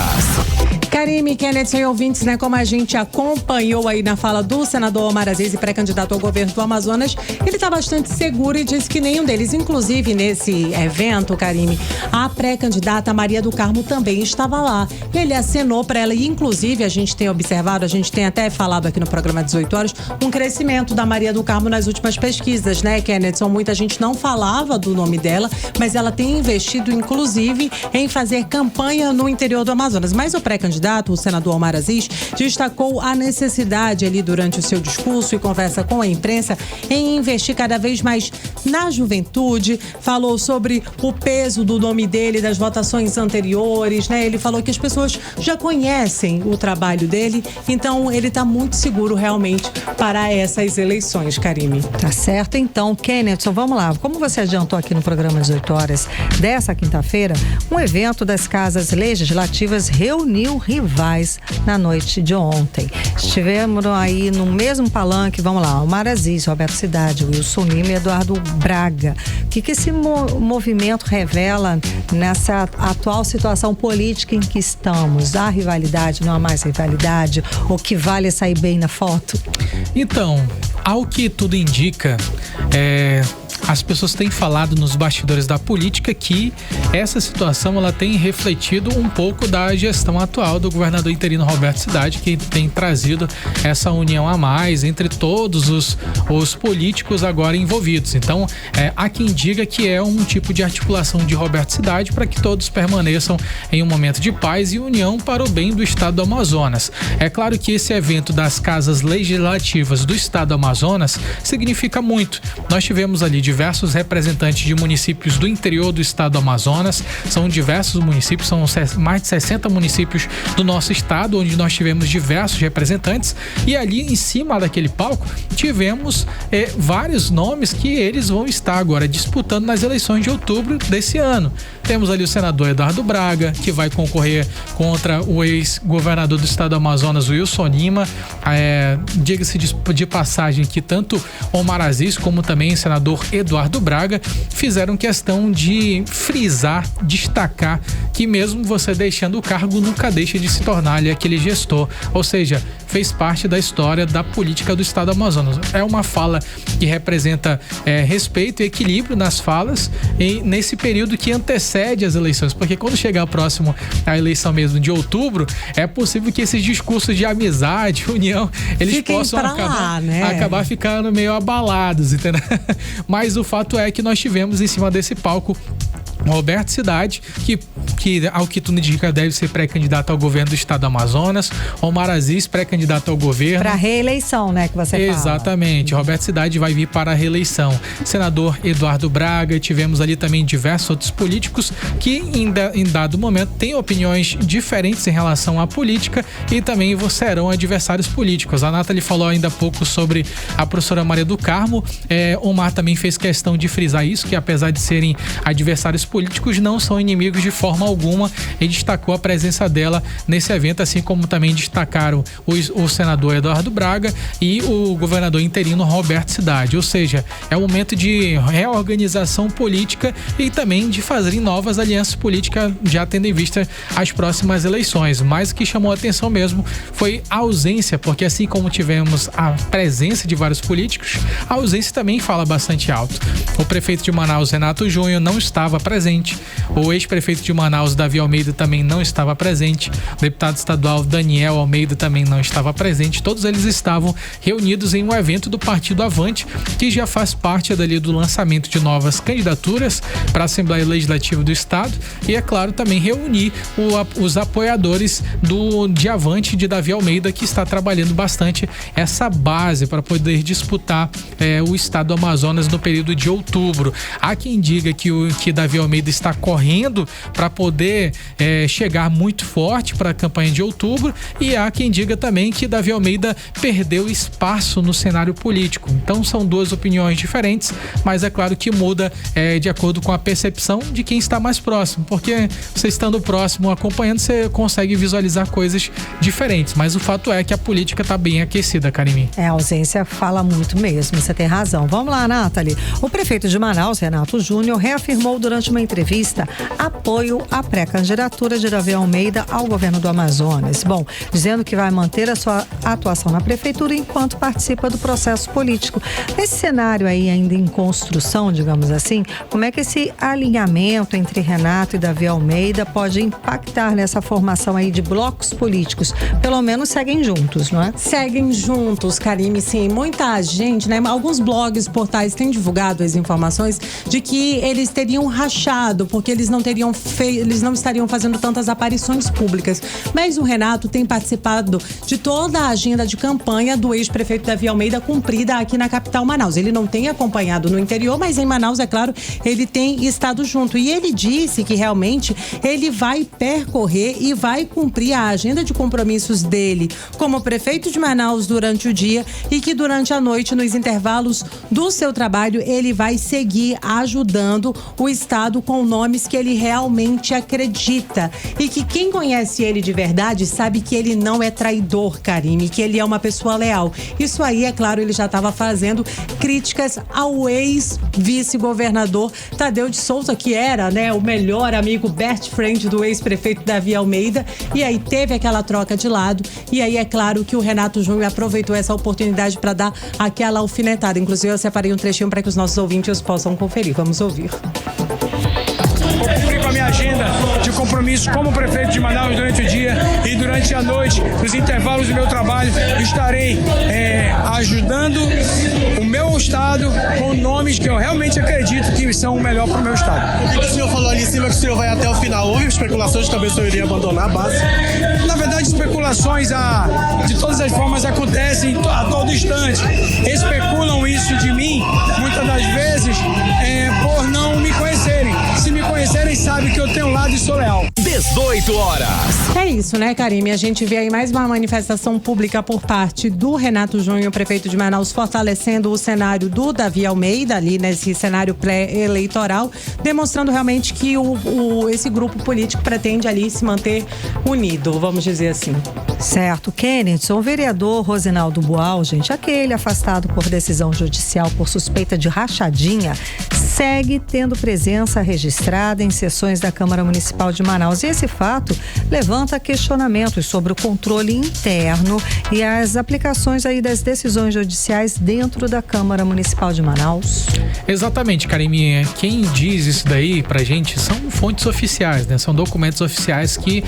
Karime, Kennedson e ouvintes, né? Como a gente acompanhou aí na fala do senador Omar Aziz e pré-candidato ao governo do Amazonas, ele está bastante seguro e disse que nenhum deles, inclusive nesse evento, Karime, a pré-candidata Maria do Carmo também estava lá. Ele acenou para ela e, inclusive, a gente tem observado, a gente tem até falado aqui no programa 18 horas, um crescimento da Maria do Carmo nas últimas pesquisas, né, Kennedson? Muita gente não falava do nome dela, mas ela tem investido, inclusive, em fazer campanha no interior do Amazonas. Mas o pré-candidato, o senador Omar Aziz, destacou a necessidade ali durante o seu discurso e conversa com a imprensa em investir cada vez mais na juventude, falou sobre o peso do nome dele das votações anteriores, né? Ele falou que as pessoas já conhecem o trabalho dele, então ele está muito seguro realmente para essas eleições, Karime. Tá certo, então, Kennedson, vamos lá. Como você adiantou aqui no programa 18 horas dessa quinta-feira, um evento das casas legislativas reuniu rivais na noite de ontem. Estivemos aí no mesmo palanque, vamos lá, Omar Aziz, Roberto Cidade, Wilson Lima e Eduardo Braga. O que esse movimento revela nessa atual situação política em que estamos? Há rivalidade, não há mais rivalidade? O que vale é sair bem na foto? Então, Ao que tudo indica, as pessoas têm falado nos bastidores da política que essa situação ela tem refletido um pouco da gestão atual do governador interino Roberto Cidade, que tem trazido essa união a mais entre todos os políticos agora envolvidos. Então, há quem diga que é um tipo de articulação de Roberto Cidade para que todos permaneçam em um momento de paz e união para o bem do estado do Amazonas. É claro que esse evento das casas legislativas do estado do Amazonas significa muito. Nós tivemos ali diversos representantes de municípios do interior do estado do Amazonas, são diversos municípios, são mais de 60 municípios do nosso estado, onde nós tivemos diversos representantes, e ali em cima daquele palco tivemos vários nomes que eles vão estar agora disputando nas eleições de outubro desse ano. Temos ali o senador Eduardo Braga, que vai concorrer contra o ex-governador do estado do Amazonas, Wilson Lima. Diga-se de passagem que tanto Omar Aziz como também o senador Eduardo Braga fizeram questão de frisar, destacar que mesmo você deixando o cargo, nunca deixa de se tornar ali aquele gestor, ou seja, fez parte da história da política do estado do Amazonas. É uma fala que representa respeito e equilíbrio nas falas e nesse período que antecede as eleições, porque quando chegar próximo a eleição mesmo de outubro, é possível que esses discursos de amizade, união, eles possam acabar ficando meio abalados, entendeu? Mas o fato é que nós tivemos em cima desse palco Roberto Cidade, que ao que tudo indica deve ser pré-candidato ao governo do estado do Amazonas. Omar Aziz, pré-candidato ao governo. Para reeleição, né, que você fala. Exatamente. Roberto Cidade vai vir para a reeleição. Senador Eduardo Braga, tivemos ali também diversos outros políticos que em dado momento têm opiniões diferentes em relação à política e também serão adversários políticos. A Nathalie falou ainda há pouco sobre a professora Maria do Carmo. Omar também fez questão de frisar isso, que apesar de serem adversários políticos, não são inimigos de forma alguma, e destacou a presença dela nesse evento, assim como também destacaram o senador Eduardo Braga e o governador interino Roberto Cidade. Ou seja, é um momento de reorganização política e também de fazer novas alianças políticas, já tendo em vista as próximas eleições. Mas o que chamou a atenção mesmo foi a ausência, porque assim como tivemos a presença de vários políticos, a ausência também fala bastante alto. O prefeito de Manaus, Renato Júnior, não estava presente. O ex-prefeito de Manaus, Davi Almeida, também não estava presente. O deputado estadual Daniel Almeida também não estava presente. Todos eles estavam reunidos em um evento do Partido Avante, que já faz parte dali do lançamento de novas candidaturas para a Assembleia Legislativa do Estado e, é claro, também reunir os apoiadores de Avante, de Davi Almeida, que está trabalhando bastante essa base para poder disputar o Estado do Amazonas no período de outubro. Há quem diga que Davi Almeida está correndo para poder chegar muito forte para a campanha de outubro, e há quem diga também que Davi Almeida perdeu espaço no cenário político. Então são duas opiniões diferentes, mas é claro que muda de acordo com a percepção de quem está mais próximo, porque você estando próximo, acompanhando, você consegue visualizar coisas diferentes, mas o fato é que a política está bem aquecida, Karime. A ausência fala muito mesmo, você tem razão. Vamos lá, Nathalie. O prefeito de Manaus, Renato Júnior, reafirmou durante uma entrevista apoio à pré-candidatura de Davi Almeida ao governo do Amazonas. Bom, dizendo que vai manter a sua atuação na prefeitura enquanto participa do processo político. Nesse cenário aí ainda em construção, digamos assim, como é que esse alinhamento entre Renato e Davi Almeida pode impactar nessa formação aí de blocos políticos? Pelo menos seguem juntos, não é? Seguem juntos, Karime, sim. Muita gente, né? Alguns blogs, portais têm divulgado as informações de que eles teriam rachado, porque eles não estariam fazendo tantas aparições públicas. Mas o Renato tem participado de toda a agenda de campanha do ex-prefeito Davi Almeida cumprida aqui na capital Manaus. Ele não tem acompanhado no interior, mas em Manaus, é claro, ele tem estado junto. E ele disse que realmente ele vai percorrer e vai cumprir a agenda de compromissos dele como prefeito de Manaus durante o dia e que durante a noite, nos intervalos do seu trabalho, ele vai seguir ajudando o estado com nomes naqueles que ele realmente acredita. E que quem conhece ele de verdade sabe que ele não é traidor, Karime, que ele é uma pessoa leal. Isso aí, é claro, ele já estava fazendo críticas ao ex-vice-governador Tadeu de Souza, que era, né, o melhor amigo best friend do ex-prefeito Davi Almeida. E aí teve aquela troca de lado. E aí é claro que o Renato Júnior aproveitou essa oportunidade para dar aquela alfinetada. Inclusive, eu separei um trechinho para que os nossos ouvintes possam conferir. Vamos ouvir. Vou cumprir com a minha agenda de compromisso como prefeito de Manaus durante o dia e durante a noite, nos intervalos do meu trabalho, estarei ajudando o meu estado com nomes que eu realmente acredito que são o melhor para o meu estado. O senhor falou ali em cima que o senhor vai até o final. Houve especulações de talvez o senhor iria abandonar a base? Na verdade, especulações de todas as formas acontecem a todo instante. Especulam isso de mim, muitas das vezes, por não me conhecerem. Se me conhecerem, sabem que eu tenho um lado e sou leal. 18 horas. É isso, né, Karime? A gente vê aí mais uma manifestação pública por parte do Renato Júnior, prefeito de Manaus, fortalecendo o cenário do Davi Almeida, ali nesse cenário pré-eleitoral, demonstrando realmente que esse grupo político pretende ali se manter unido, vamos dizer assim. Certo. Kennedy, o vereador Rosinaldo Boal, gente, aquele afastado por decisão judicial por suspeita de rachadinha, segue tendo presença registrada em sessões da Câmara Municipal de Manaus. E esse fato levanta questionamentos sobre o controle interno e as aplicações aí das decisões judiciais dentro da Câmara Municipal de Manaus. Exatamente, Karime. Quem diz isso daí pra gente são fontes oficiais, né? São documentos oficiais que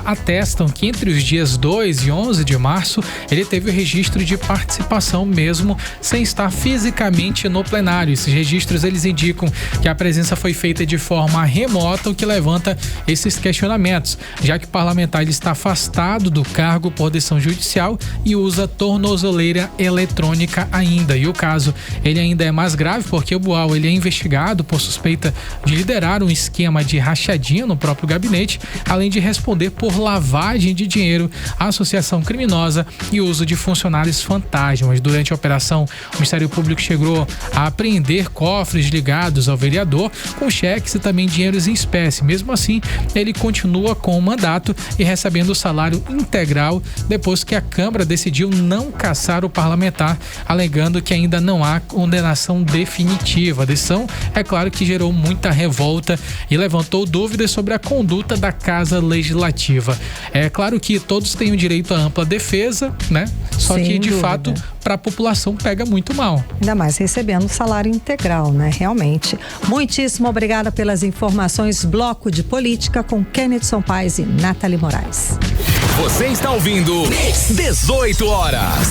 atestam que entre os dias 2 e 11 de março ele teve o registro de participação mesmo sem estar fisicamente no plenário. Esses registros, eles indicam que a presença foi feita de forma remota, o que levanta esses questionamentos, já que o parlamentar ele está afastado do cargo por decisão judicial e usa tornozeleira eletrônica ainda. E o caso, ele ainda é mais grave porque o Boal, ele é investigado por suspeita de liderar um esquema de rachadinha no próprio gabinete, além de responder por lavagem de dinheiro, associação criminosa e uso de funcionários fantasmas. Durante a operação, o Ministério Público chegou a apreender cofres ligados ao vereador com cheques e também dinheiros em espécie. Mesmo assim, ele continua com o mandato e recebendo o salário integral depois que a Câmara decidiu não cassar o parlamentar, alegando que ainda não há condenação definitiva. A decisão, é claro que gerou muita revolta e levantou dúvidas sobre a conduta da Casa Legislativa. É claro que todos têm o direito à ampla defesa, né? Só Sem que, de dúvida, fato, para a população pega muito mal. Ainda mais recebendo salário integral, né? Realmente. Muitíssimo obrigada pelas informações. Bloco de Política com Kennedy Paes e Nathalie Moraes. Você está ouvindo 18 horas.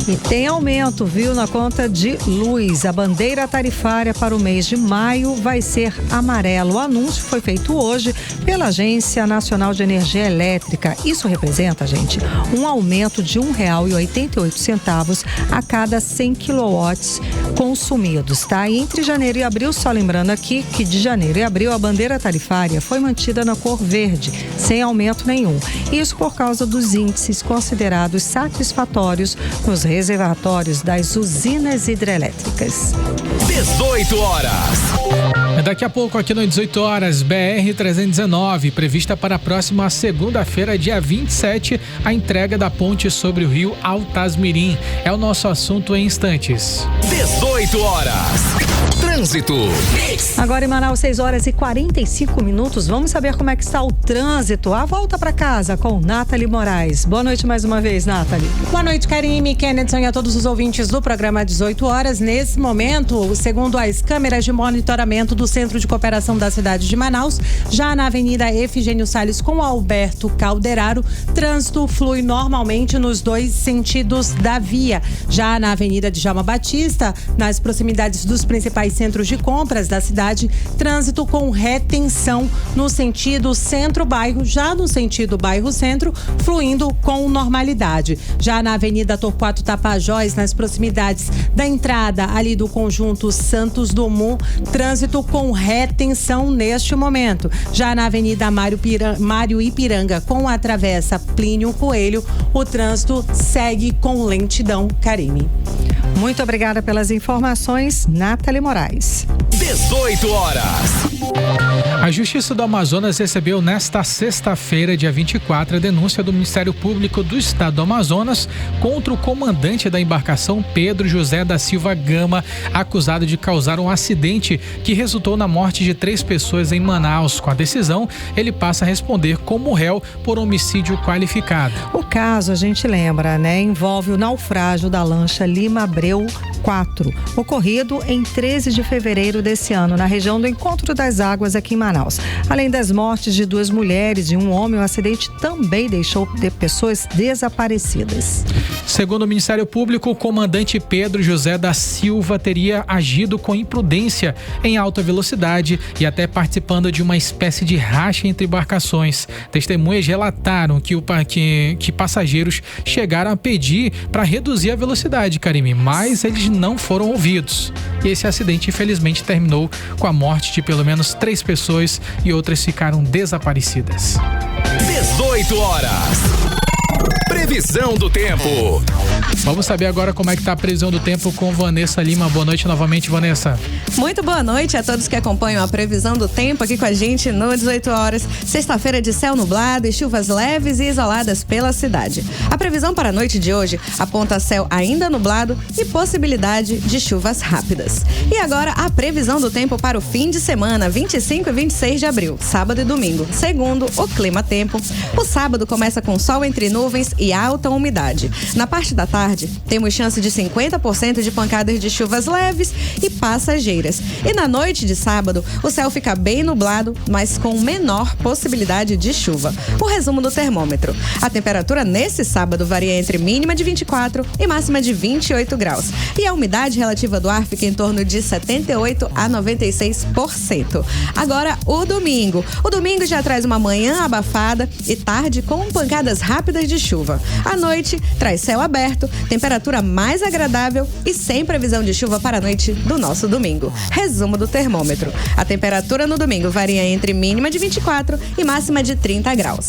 E tem aumento, viu, na conta de luz. A bandeira tarifária para o mês de maio vai ser amarelo. O anúncio foi feito hoje pela Agência Nacional de Energia Elétrica. Isso representa, gente, um aumento de R$ 1,88 a cada 100 quilowatts consumidos, tá? E entre janeiro e abril, só lembrando aqui que de janeiro e abril a bandeira tarifária foi mantida na cor verde, sem aumento nenhum. Isso por causa dos índices considerados satisfatórios nos reservatórios das usinas hidrelétricas. 18 horas. Daqui a pouco, aqui no 18 horas, BR-319, prevista para a próxima segunda-feira, dia 27, a entrega da ponte sobre o rio Altasmirim. É o nosso assunto em instantes. 18 horas. Trânsito. Agora em Manaus, 6 horas e 45 minutos. Vamos saber como é que está o trânsito. A volta para casa com Nathalie Moraes. Boa noite mais uma vez, Nathalie. Boa noite, Karime, Kennedy e a todos os ouvintes do programa 18 horas. Nesse momento, segundo as câmeras de monitoramento do Centro de Cooperação da cidade de Manaus, já na Avenida Efigênio Salles com Alberto Calderaro, trânsito flui normalmente nos dois sentidos da via. Já na Avenida Djalma Batista, nas proximidades dos principais centros de compras da cidade, trânsito com retenção no sentido centro-bairro, já no sentido bairro-centro, fluindo com normalidade. Já na Avenida Torquato Tapajós, nas proximidades da entrada ali do conjunto Santos Dumont, trânsito com retenção neste momento. Já na Avenida Mário Ipiranga, com a travessa Plínio Coelho, o trânsito segue com lentidão, Karime. Muito obrigada pelas informações, Nathalie Moraes. 18 horas. A Justiça do Amazonas recebeu nesta sexta-feira, dia 24, a denúncia do Ministério Público do Estado do Amazonas contra o comandante da embarcação Pedro José da Silva Gama, acusado de causar um acidente que resultou na morte de 3 pessoas em Manaus. Com a decisão, ele passa a responder como réu por homicídio qualificado. O caso, a gente lembra, envolve o naufrágio da lancha Lima Abreu 4, ocorrido em 13 de fevereiro desse ano, na região do Encontro das Águas, aqui em Manaus. Além das mortes de 2 mulheres e um homem, o acidente também deixou pessoas desaparecidas. Segundo o Ministério Público, o comandante Pedro José da Silva teria agido com imprudência em alta velocidade e até participando de uma espécie de racha entre embarcações. Testemunhas relataram que passageiros chegaram a pedir para reduzir a velocidade, Karime, mas eles não foram ouvidos. E esse acidente, infelizmente, terminou com a morte de pelo menos 3 pessoas e outras ficaram desaparecidas. 18 horas. Previsão do tempo. Vamos saber agora como é que tá a previsão do tempo com Vanessa Lima. Boa noite novamente, Vanessa. Muito boa noite a todos que acompanham a previsão do tempo aqui com a gente no 18 horas. Sexta-feira de céu nublado e chuvas leves e isoladas pela cidade. A previsão para a noite de hoje aponta céu ainda nublado e possibilidade de chuvas rápidas. E agora a previsão do tempo para o fim de semana, 25 e 26 de abril, sábado e domingo. Segundo o Clima Tempo, o sábado começa com sol entre nuvens e alta umidade. Na parte da tarde, temos chance de 50% de pancadas de chuvas leves e passageiras. E na noite de sábado, o céu fica bem nublado, mas com menor possibilidade de chuva. O resumo do termômetro. A temperatura nesse sábado varia entre mínima de 24 e máxima de 28 graus. E a umidade relativa do ar fica em torno de 78 a 96%. Agora, o domingo. O domingo já traz uma manhã abafada e tarde com pancadas rápidas de chuva. À noite, traz céu aberto, temperatura mais agradável e sem previsão de chuva para a noite do nosso domingo. Resumo do termômetro. A temperatura no domingo varia entre mínima de 24 e máxima de 30 graus.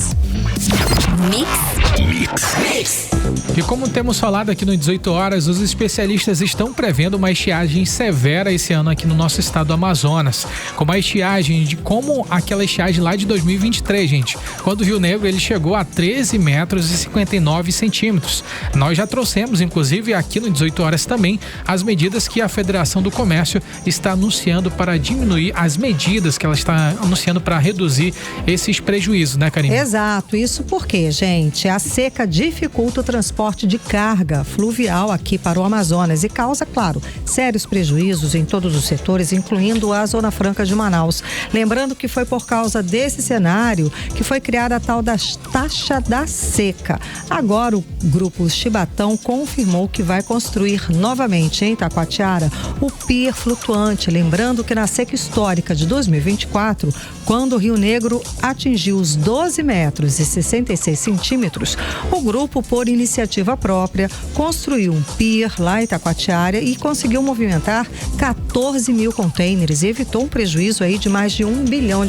Mix. E como temos falado aqui no 18 horas, os especialistas estão prevendo uma estiagem severa esse ano aqui no nosso estado do Amazonas. Com uma estiagem como aquela estiagem lá de 2023, gente. Quando o Rio Negro ele chegou a 13 metros e 59 centímetros. Nós já trouxemos, inclusive, aqui no 18 horas também, as medidas que a Federação do Comércio está anunciando para diminuir as medidas que ela está anunciando para reduzir esses prejuízos, né, Karine? Exato. Isso porque, gente, a seca dificulta o transporte de carga fluvial aqui para o Amazonas e causa, claro, sérios prejuízos em todos os setores, incluindo a Zona Franca de Manaus. Lembrando que foi por causa desse cenário que foi criada a tal da taxa da seca. Agora o Grupo Chibatão confirmou que vai construir novamente em Taquatiara o pier flutuante. Lembrando que na seca histórica de 2024, quando o Rio Negro atingiu os 12 metros e 66 centímetros, o grupo, por iniciativa própria, construiu um pier lá em Taquatiara e conseguiu movimentar 14 mil contêineres e evitou um prejuízo aí de mais de R$1 bilhão.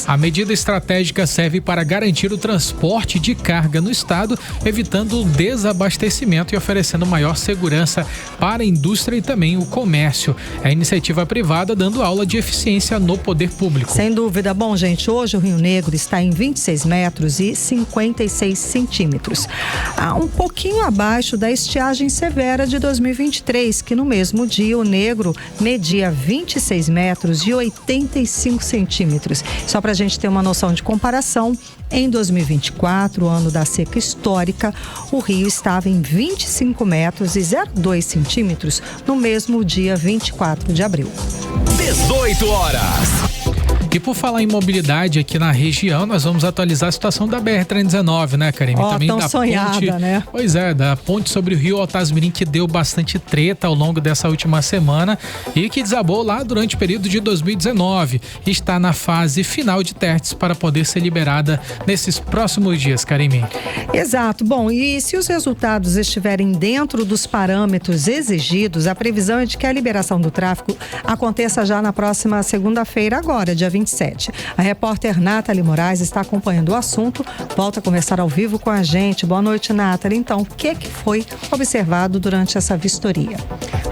A medida estratégica serve para garantir o transporte de carga no estado, evitando o desabastecimento e oferecendo maior segurança para a indústria e também o comércio. É a iniciativa privada dando aula de eficiência no poder público. Sem dúvida. Bom, gente, hoje o Rio Negro está em 26 metros e 56 centímetros. Um pouquinho abaixo da estiagem severa de 2023, que no mesmo dia o Negro media 26 metros e 85 centímetros. Só para a gente ter uma noção de comparação, em 2024, o ano da seca histórica, o rio estava em 25 metros e 0,2 centímetros no mesmo dia 24 de abril. 18 horas. E por falar em mobilidade aqui na região, nós vamos atualizar a situação da BR-319, né, Karime? Também tão da sonhada, ponte, né? Pois é, da ponte sobre o Rio Altasmirim, que deu bastante treta ao longo dessa última semana e que desabou lá durante o período de 2019. Está na fase final de testes para poder ser liberada nesses próximos dias, Karime. Exato. Bom, e se os resultados estiverem dentro dos parâmetros exigidos, a previsão é de que a liberação do tráfego aconteça já na próxima segunda-feira, agora, dia 25 27. A repórter Nathalie Moraes está acompanhando o assunto, volta a conversar ao vivo com a gente. Boa noite, Nathalie. Então, o que foi observado durante essa vistoria?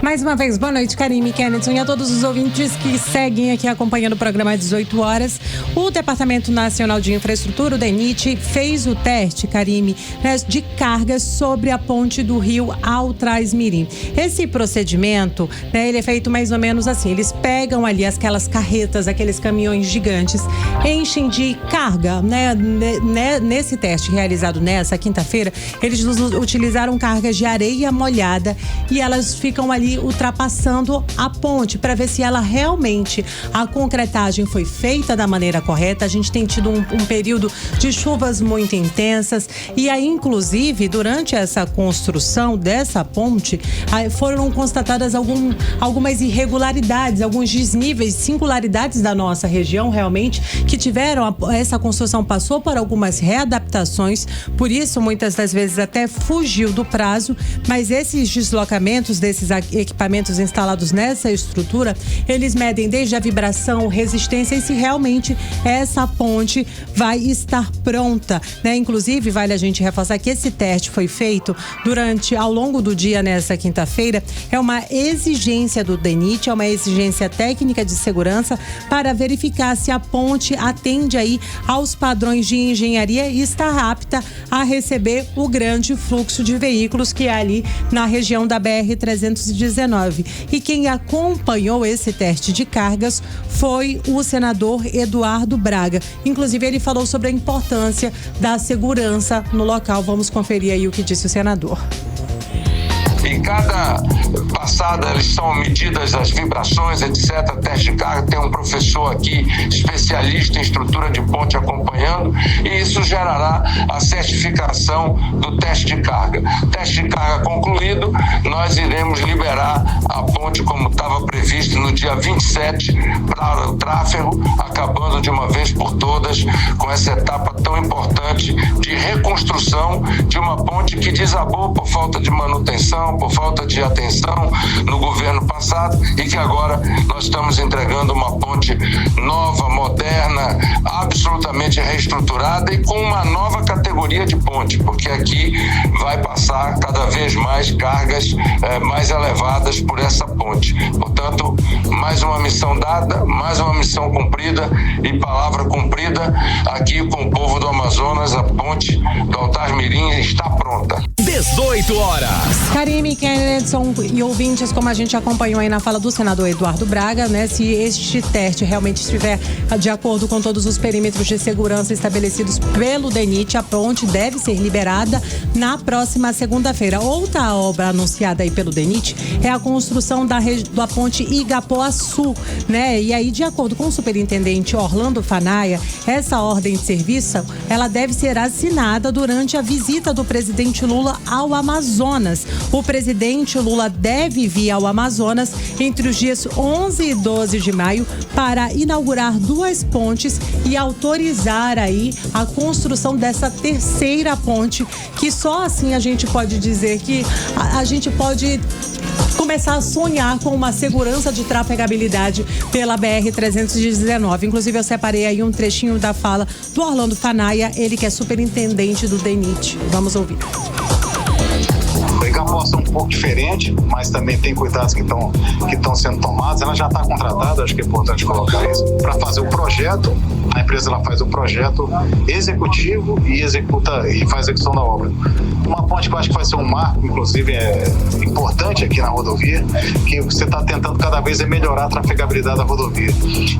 Mais uma vez, boa noite, Karime, Kennedy e a todos os ouvintes que seguem aqui acompanhando o programa às 18 horas. O Departamento Nacional de Infraestrutura, o DENIT, fez o teste, Karime, de cargas sobre a ponte do Rio Altrás-Mirim. Esse procedimento, ele é feito mais ou menos assim, eles pegam ali aquelas carretas, aqueles caminhões gigantes, enchem de carga, nesse teste realizado nessa quinta-feira, eles utilizaram cargas de areia molhada e elas ficam ali ultrapassando a ponte para ver se ela realmente, a concretagem foi feita da maneira correta. A gente tem tido um período de chuvas muito intensas e aí, inclusive, durante essa construção dessa ponte, foram constatadas algumas irregularidades, alguns desníveis, singularidades da nossa região, realmente, que tiveram, essa construção passou por algumas readaptações, por isso, muitas das vezes até fugiu do prazo, mas esses deslocamentos desses equipamentos instalados nessa estrutura, eles medem desde a vibração, resistência e se realmente essa ponte vai estar pronta, Inclusive, vale a gente reforçar que esse teste foi feito ao longo do dia nessa quinta-feira. É uma exigência do DENIT, é uma exigência técnica de segurança para verificar se a ponte atende aí aos padrões de engenharia e está apta a receber o grande fluxo de veículos que é ali na região da BR-319. E quem acompanhou esse teste de cargas foi o senador Eduardo Braga. Inclusive, ele falou sobre a importância da segurança no local. Vamos conferir aí o que disse o senador. Em cada passada, eles são medidas as vibrações, etc. Teste de carga, tem um professor aqui, especialista em estrutura de ponte acompanhando, e isso gerará a certificação do teste de carga. Teste de carga concluído, nós iremos liberar a ponte como estava previsto no dia 27 para o tráfego, acabando de uma vez por todas com essa etapa tão importante de reconstrução de uma ponte que desabou por falta de manutenção, por falta de atenção no governo passado e que agora nós estamos entregando uma ponte nova, moderna, absolutamente reestruturada e com uma nova categoria de ponte, porque aqui vai passar cada vez mais cargas mais elevadas por essa ponte. Portanto, mais uma missão dada, mais uma missão cumprida e palavra cumprida aqui com o povo do Amazonas. A ponte do Altrás-Mirim está pronta. 18 horas. Karime, Kennedson e ouvintes, como a gente acompanhou aí na fala do senador Eduardo Braga, se este teste realmente estiver de acordo com todos os perímetros de segurança estabelecidos pelo DENIT, a ponte deve ser liberada na próxima segunda-feira. Outra obra anunciada aí pelo DENIT é a construção da ponte Igapoaçu, E aí, de acordo com o superintendente Orlando Fanaia, essa ordem de serviço, ela deve ser assinada durante a visita do presidente Lula ao Amazonas. O presidente Lula deve vir ao Amazonas entre os dias 11 e 12 de maio para inaugurar 2 pontes e autorizar aí a construção dessa terceira ponte, que só assim a gente pode dizer que a gente pode começar a sonhar com uma segurança de trafegabilidade pela BR-319. Inclusive, eu separei aí um trechinho da fala do Orlando Fanaia, ele que é superintendente do DENIT. Vamos ouvir. O Igapoaçu é um pouco diferente, mas também tem cuidados que estão sendo tomados. Ela já está contratada, acho que é importante colocar isso, para fazer o projeto. A empresa ela faz o projeto executivo e executa e faz a execução da obra. Uma ponte que eu acho que vai ser um marco, inclusive é importante aqui na rodovia, que você está tentando cada vez melhorar a trafegabilidade da rodovia.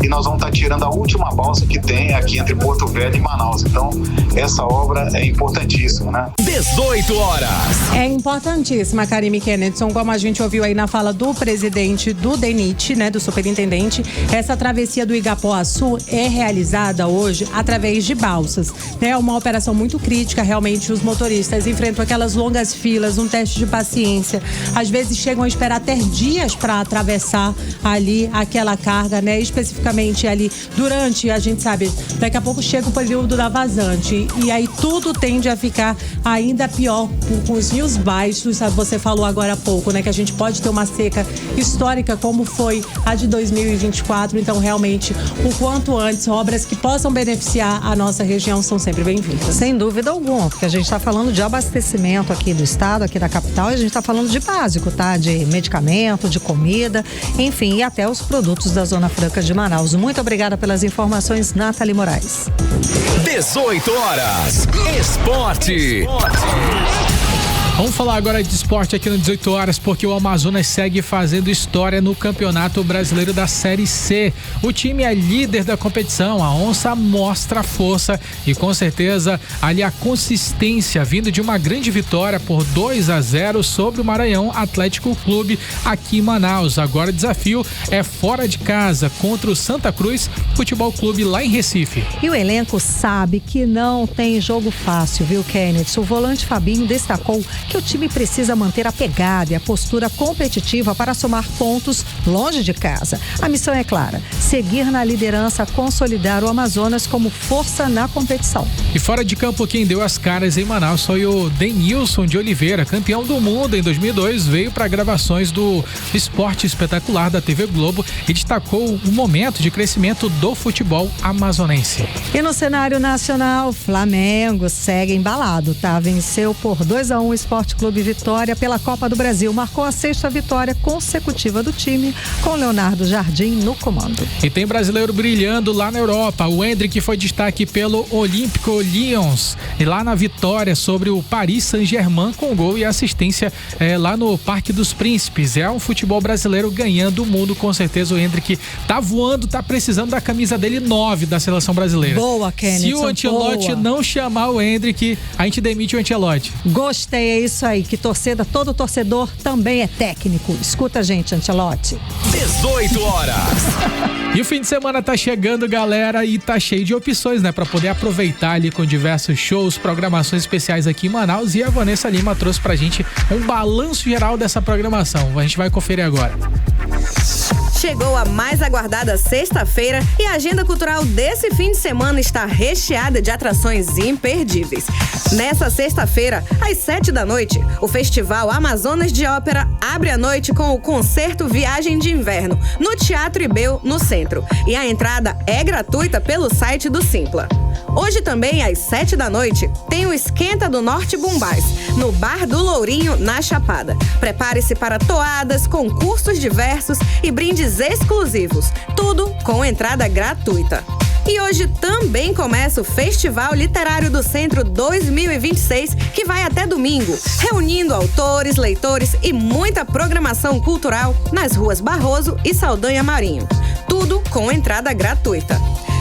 E nós vamos estar tirando a última balsa que tem aqui entre Porto Velho e Manaus. Então, essa obra é importantíssima, 18 horas. É importantíssima, Karime Kennedson, como a gente ouviu aí na fala do presidente do DENIT, do superintendente. Essa travessia do Igapoaçu é realizada realizada hoje através de balsas. É uma operação muito crítica, realmente os motoristas enfrentam aquelas longas filas, um teste de paciência. Às vezes chegam a esperar até dias para atravessar ali aquela carga, né? Especificamente ali durante, a gente sabe, daqui a pouco chega o período da vazante e aí tudo tende a ficar ainda pior com os rios baixos. Você falou agora há pouco, né? Que a gente pode ter uma seca histórica como foi a de 2024. Então, realmente, o quanto antes, obras que possam beneficiar a nossa região são sempre bem-vindas. Sem dúvida alguma, porque a gente está falando de abastecimento aqui do estado, aqui da capital, e a gente está falando de básico, tá? De medicamento, de comida, enfim, e até os produtos da Zona Franca de Manaus. Muito obrigada pelas informações, Nathalie Moraes. 18 horas. Esporte. Vamos falar agora de esporte aqui no 18 horas, porque o Amazonas segue fazendo história no Campeonato Brasileiro da Série C. O time é líder da competição, a Onça mostra força e com certeza ali a consistência vindo de uma grande vitória por 2-0 sobre o Maranhão Atlético Clube aqui em Manaus. Agora o desafio é fora de casa contra o Santa Cruz Futebol Clube lá em Recife. E o elenco sabe que não tem jogo fácil, viu, Kenneth? O volante Fabinho destacou que o time precisa manter a pegada e a postura competitiva para somar pontos longe de casa. A missão é clara: seguir na liderança, consolidar o Amazonas como força na competição. E fora de campo, quem deu as caras em Manaus foi o Denilson de Oliveira, campeão do mundo em 2002, veio para gravações do Esporte Espetacular da TV Globo e destacou o momento de crescimento do futebol amazonense. E no cenário nacional, Flamengo segue embalado, tá? Venceu por 2-1 o Esporte Clube Vitória pela Copa do Brasil. Marcou a 6ª vitória consecutiva do time, com Leonardo Jardim no comando. E tem brasileiro brilhando lá na Europa. O Endrick foi destaque pelo Olympique Lyons e lá na vitória sobre o Paris Saint-Germain com gol e assistência lá no Parque dos Príncipes. É um futebol brasileiro ganhando o mundo, com certeza. O Endrick tá voando, tá precisando da camisa dele 9 da seleção brasileira. Boa, Kenneth. Se o Ancelotti não chamar o Endrick, a gente demite o Ancelotti. Gostei, é isso aí, que todo torcedor também é técnico. Escuta a gente, Ancelotti. 18 horas. E o fim de semana tá chegando, galera, e tá cheio de opções, né? Pra poder aproveitar ali com diversos shows, programações especiais aqui em Manaus. E a Vanessa Lima trouxe pra gente um balanço geral dessa programação. A gente vai conferir agora. Chegou a mais aguardada sexta-feira e a agenda cultural desse fim de semana está recheada de atrações imperdíveis. Nessa sexta-feira, às 19h, o Festival Amazonas de Ópera abre a noite com o concerto Viagem de Inverno, no Teatro Ibeu, no centro. E a entrada é gratuita pelo site do Simpla. Hoje também, às 19h, tem o Esquenta do Norte Bumbás, no Bar do Lourinho, na Chapada. Prepare-se para toadas, concursos diversos e brindes exclusivos, tudo com entrada gratuita. E hoje também começa o Festival Literário do Centro 2026, que vai até domingo, reunindo autores, leitores e muita programação cultural nas ruas Barroso e Saldanha Marinho. Tudo com entrada gratuita.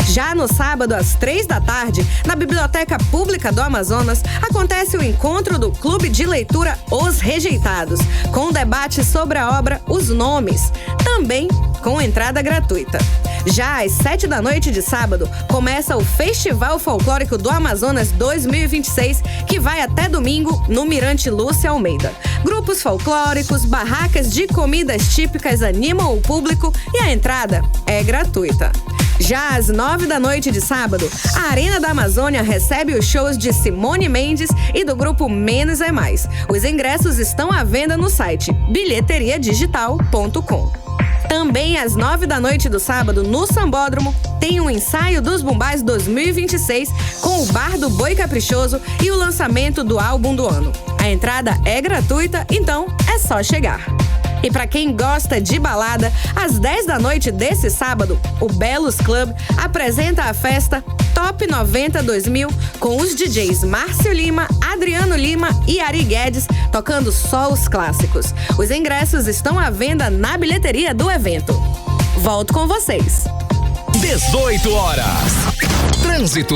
Já no sábado, às 15h, na Biblioteca Pública do Amazonas, acontece o encontro do Clube de Leitura Os Rejeitados, com debate sobre a obra Os Nomes, também com entrada gratuita. Já às 19h de sábado, começa o Festival Folclórico do Amazonas 2026, que vai até domingo no Mirante Lúcia Almeida. Grupos folclóricos, barracas de comidas típicas animam o público e a entrada é gratuita. Já às 21h de sábado, a Arena da Amazônia recebe os shows de Simone Mendes e do grupo Menos é Mais. Os ingressos estão à venda no site bilheteriadigital.com. Também às 21h do sábado, no Sambódromo, tem um ensaio dos Bumbás 2026 com o Bar do Boi Caprichoso e o lançamento do álbum do ano. A entrada é gratuita, então é só chegar. E para quem gosta de balada, às 22h desse sábado, o Belos Club apresenta a festa Top 90 2000 com os DJs Márcio Lima, Adriano Lima e Ari Guedes tocando só os clássicos. Os ingressos estão à venda na bilheteria do evento. Volto com vocês. 18 horas. Trânsito.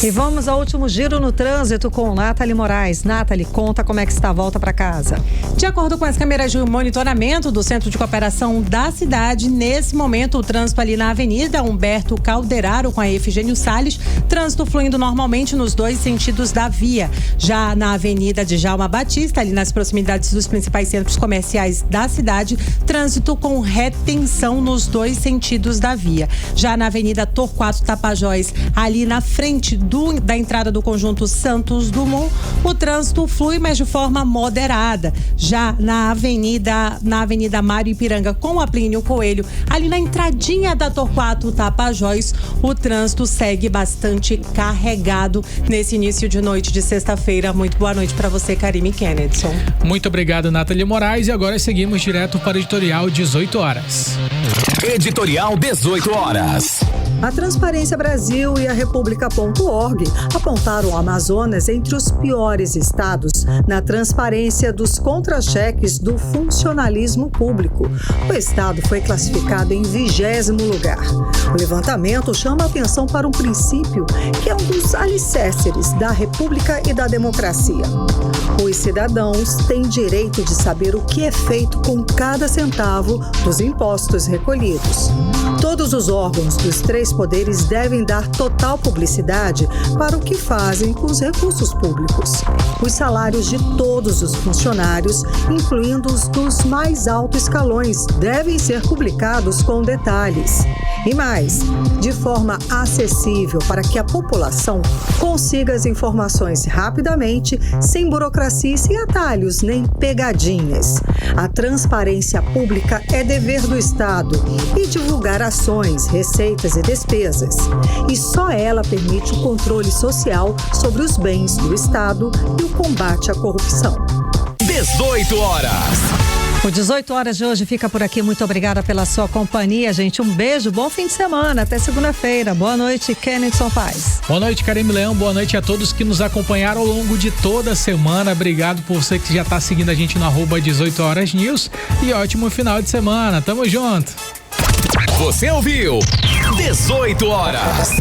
E vamos ao último giro no trânsito com Nathalie Moraes. Nathalie, conta como é que está a volta para casa. De acordo com as câmeras de monitoramento do Centro de Cooperação da cidade, nesse momento o trânsito ali na Avenida Humberto Calderaro com a Efigênio Salles, trânsito fluindo normalmente nos dois sentidos da via. Já na Avenida Djalma Batista, ali nas proximidades dos principais centros comerciais da cidade, trânsito com retenção nos dois sentidos da via. Já na Avenida Torquato Tapajós, ali na frente da entrada do conjunto Santos Dumont, o trânsito flui, mas de forma moderada. Já na Avenida Mário Ipiranga com a Plínio Coelho, ali na entradinha da Torquato Tapajós, o trânsito segue bastante carregado nesse início de noite de sexta-feira. Muito boa noite para você, Karime Kennedson. Muito obrigado, Nathalie Moraes. E agora seguimos direto para o editorial 18 horas. Editorial 18 horas. A Transparência Brasil e a República.org apontaram o Amazonas entre os piores estados na transparência dos contra-cheques do funcionalismo público. O estado foi classificado em 20º lugar. O levantamento chama a atenção para um princípio que é um dos alicerces da República e da democracia. Os cidadãos têm direito de saber o que é feito com cada centavo dos impostos recolhidos. Todos os órgãos dos três poderes devem dar total publicidade para o que fazem com os recursos públicos. Os salários de todos os funcionários, incluindo os dos mais altos escalões, devem ser publicados com detalhes. E mais, de forma acessível para que a população consiga as informações rapidamente, sem burocracia e sem atalhos nem pegadinhas. A transparência pública é dever do Estado e divulgar ações, receitas e despesas. E só ela permite o controle social sobre os bens do Estado e o combate à corrupção. 18 horas. O 18 horas de hoje fica por aqui. Muito obrigada pela sua companhia, gente. Um beijo, bom fim de semana. Até segunda-feira. Boa noite, Kennedson Paz. Boa noite, Karime Leão. Boa noite a todos que nos acompanharam ao longo de toda a semana. Obrigado por você que já está seguindo a gente no @18 horas news. E ótimo final de semana. Tamo junto. Você ouviu 18 horas.